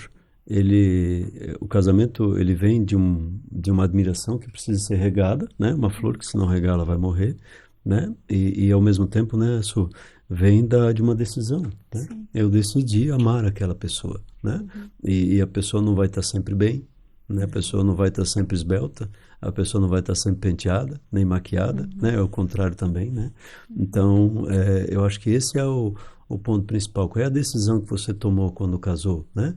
o casamento, ele vem de uma admiração que precisa ser regada, né? Uma flor que se não regar ela vai morrer, né? E ao mesmo tempo, né? Isso vem de uma decisão, né? Sim. Eu decidi amar aquela pessoa, né? E a pessoa não vai estar sempre bem, né? A pessoa não vai estar sempre esbelta, a pessoa não vai estar sempre penteada, nem maquiada, né? É o contrário também, né? Então, eu acho que esse é o ponto principal. Qual é a decisão que você tomou quando casou, né?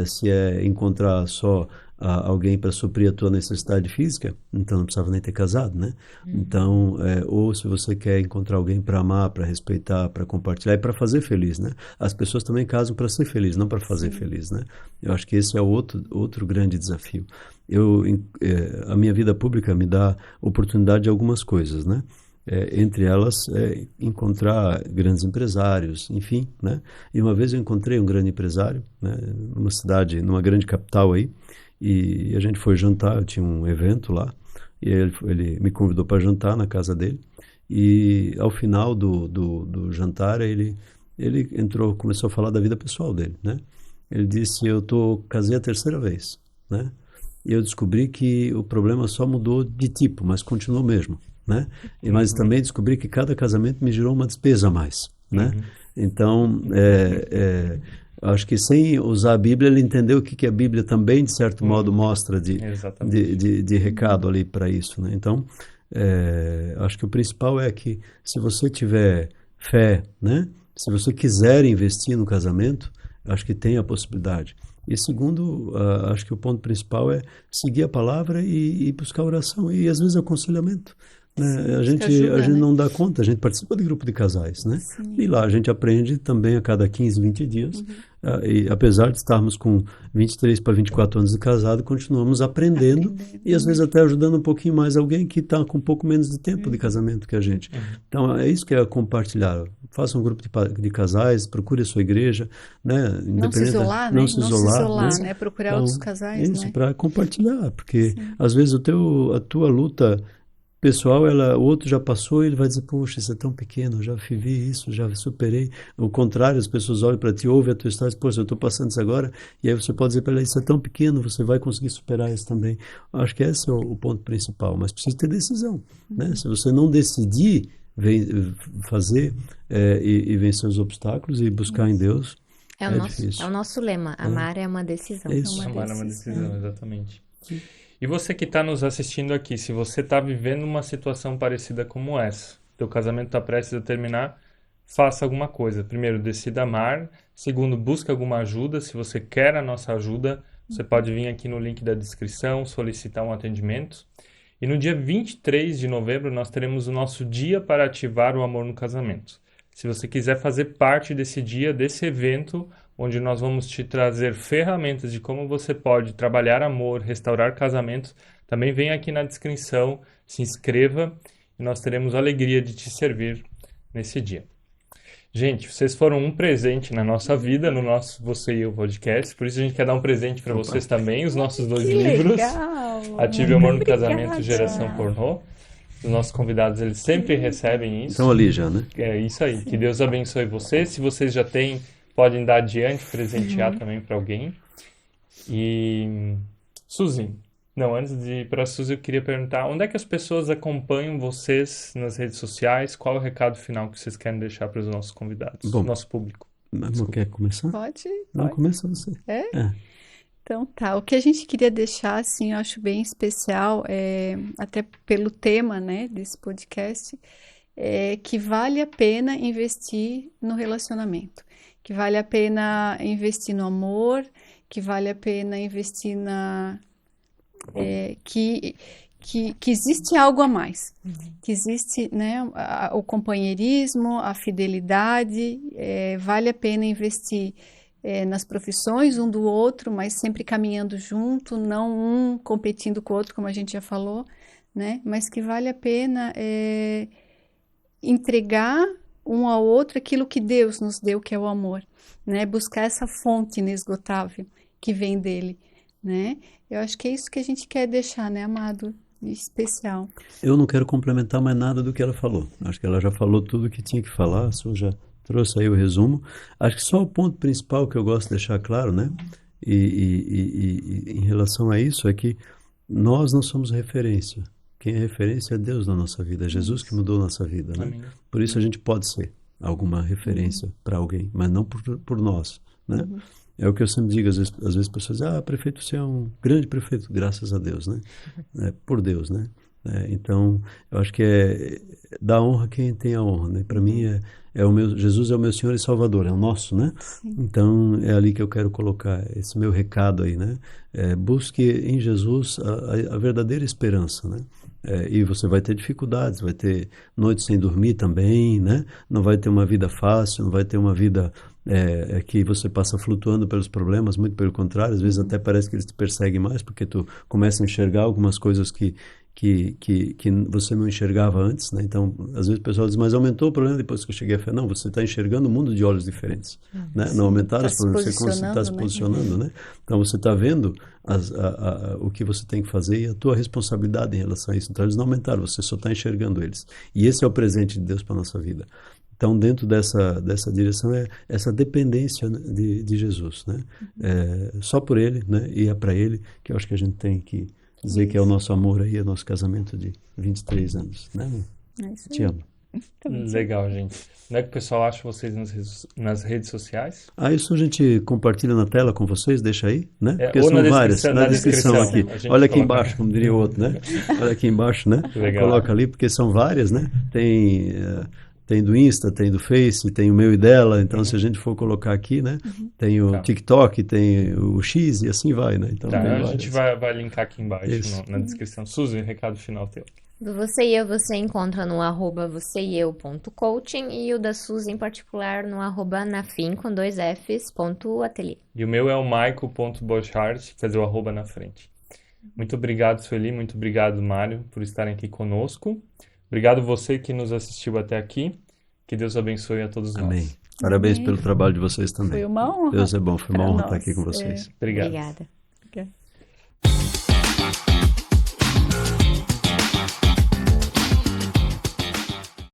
Se é encontrar só alguém para suprir a tua necessidade física, então não precisava nem ter casado, né? Então, ou se você quer encontrar alguém para amar, para respeitar, para compartilhar e para fazer feliz, né? As pessoas também casam para ser feliz, não para fazer Sim. feliz, né? Eu acho que esse é outro grande desafio. A minha vida pública me dá oportunidade de algumas coisas, né? Entre elas, encontrar grandes empresários, enfim, né? E uma vez eu encontrei um grande empresário, né? Numa grande capital aí, e a gente foi jantar, eu tinha um evento lá, e ele me convidou para jantar na casa dele, e ao final do jantar, ele entrou, começou a falar da vida pessoal dele, né? Ele disse, casei a terceira vez, né? E eu descobri que o problema só mudou de tipo, mas continuou mesmo, né? Mas também descobri que cada casamento me gerou uma despesa a mais, né? Então, acho que sem usar a Bíblia, ele entendeu o que a Bíblia também, de certo modo, mostra Exatamente. de recado ali para isso, né? Então, acho que o principal é que se você tiver fé, né? Se você quiser investir no casamento, acho que tem a possibilidade. E segundo, acho que o ponto principal é seguir a palavra e buscar oração e às vezes aconselhamento, né? A Acho que gente ajuda, né? não dá conta, a gente participa de grupo de casais, né? E Sim. lá a gente aprende também a cada 15, 20 dias. E apesar de estarmos com 23 para 24 anos de casado, continuamos aprendendo e às vezes até ajudando um pouquinho mais alguém que está com um pouco menos de tempo de casamento que a gente. Então é isso que é compartilhar. Faça um grupo de casais, procure a sua igreja, né? Não se Independente, isolar, não né? se Não se isolar, isolar, né? né? Procurar Então, outros casais, isso, né? para compartilhar, porque às vezes a tua luta pessoal, o outro já passou e ele vai dizer, poxa, isso é tão pequeno, eu já vivi isso, já superei. O contrário, as pessoas olham para ti, ouvem a tua história e dizem, poxa, eu estou passando isso agora, e aí você pode dizer para ela, isso é tão pequeno, você vai conseguir superar isso também. Acho que esse é o ponto principal, mas precisa ter decisão, né? Se você não decidir fazer e vencer os obstáculos e buscar em Deus, É é o difícil. nosso lema. Amar é uma decisão. É É isso. uma Amar é uma decisão. decisão, exatamente. E você que está nos assistindo aqui, se você está vivendo uma situação parecida como essa, teu casamento está prestes a terminar, faça alguma coisa. Primeiro, decida amar. Segundo, busque alguma ajuda. Se você quer a nossa ajuda, você pode vir aqui no link da descrição, solicitar um atendimento. E no dia 23 de novembro, nós teremos o nosso dia para ativar o amor no casamento. Se você quiser fazer parte desse dia, desse evento, onde nós vamos te trazer ferramentas de como você pode trabalhar amor, restaurar casamentos, também vem aqui na descrição, se inscreva e nós teremos a alegria de te servir nesse dia. Gente, vocês foram um presente na nossa vida, no nosso Você e Eu podcast, por isso a gente quer dar um presente para vocês também, os nossos 2 Que livros, legal! Ative o Amor no Casamento, Obrigada. Geração Pornô. Os nossos convidados, eles sempre recebem isso. Estão ali já, né? É isso aí. Que Deus abençoe vocês. Se vocês já têm, podem dar adiante, presentear também para alguém. E Suzy, não, antes de ir para a Suzy, eu queria perguntar, onde é que as pessoas acompanham vocês nas redes sociais? Qual é o recado final que vocês querem deixar para os nossos convidados, Bom, nosso público? Não quer começar? Pode? Não, Pode. começa você. É? É. Então tá, o que a gente queria deixar, assim, eu acho bem especial, até pelo tema, né, desse podcast, é que vale a pena investir no relacionamento, que vale a pena investir no amor, que vale a pena investir que existe algo a mais, que existe, né, o companheirismo, a fidelidade, vale a pena investir nas profissões um do outro, mas sempre caminhando junto, não um competindo com o outro, como a gente já falou, né? Mas que vale a pena entregar um ao outro aquilo que Deus nos deu, que é o amor, né? Buscar essa fonte inesgotável que vem dele, né? Eu acho que é isso que a gente quer deixar, né, amado? Especial. Eu não quero complementar mais nada do que ela falou. Acho que ela já falou tudo o que tinha que falar, a Su já trouxe aí o resumo. Acho que só o ponto principal que eu gosto de deixar claro, né? E em relação a isso é que nós não somos referência. Quem é referência é Deus na nossa vida, é Jesus que mudou a nossa vida, né? Amém. Por isso a gente pode ser alguma referência para alguém, mas não por nós, né? É o que eu sempre digo, às vezes as pessoas dizem, prefeito, você é um grande prefeito, graças a Deus, né? Por Deus, né? Então, eu acho que dar honra a quem tem a honra, né? Para mim, Jesus é o meu Senhor e Salvador, é o nosso, né? Sim. Então, é ali que eu quero colocar esse meu recado aí, né? Busque em Jesus a verdadeira esperança, né? E você vai ter dificuldades, vai ter noites sem dormir também, né? Não vai ter uma vida fácil, não vai ter uma vida que você passa flutuando pelos problemas, muito pelo contrário, às vezes até parece que eles te perseguem mais, porque tu começa a enxergar algumas coisas que você não enxergava antes, né? Então, às vezes o pessoal diz, mas aumentou o problema depois que eu cheguei a fé. Não, você está enxergando o mundo de olhos diferentes, né? Não aumentaram os problemas, você está se posicionando, né? Então, você está vendo o que você tem que fazer e a tua responsabilidade em relação a isso. Então, eles não aumentaram, você só está enxergando eles. E esse é o presente de Deus para a nossa vida. Então, dentro dessa direção é essa dependência, né, de Jesus, né? Só por Ele, né? E é para Ele que eu acho que a gente tem que dizer que é o nosso amor aí, é o nosso casamento de 23 anos, né? Te amo. Legal, gente. Onde é que o pessoal acha vocês nas redes sociais? Isso a gente compartilha na tela com vocês, deixa aí, né? Porque ou são várias, na descrição aqui. aqui. Olha aqui embaixo, como diria o outro, né? Olha aqui embaixo, né? Legal. Coloca ali, porque são várias, né? Tem do Insta, tem do Face, tem o meu e dela, então se a gente for colocar aqui, né? Tem o TikTok, tem o X e assim vai, né? Então, a gente vai linkar aqui embaixo na descrição. Suzy, recado final teu. Do Você e Eu você encontra no @vocêeeu.coaching e o da Suzy em particular no @nafim com 2 Fs, @ateliê. E o meu é o michael.boschart, quer dizer, o arroba na frente. Muito obrigado, Sueli, muito obrigado, Mário, por estarem aqui conosco. Obrigado você que nos assistiu até aqui. Que Deus abençoe a todos nós. Amém. Parabéns pelo trabalho de vocês também. Foi uma honra. Deus é bom, foi uma honra nós. estar aqui com vocês. Obrigado. Obrigada.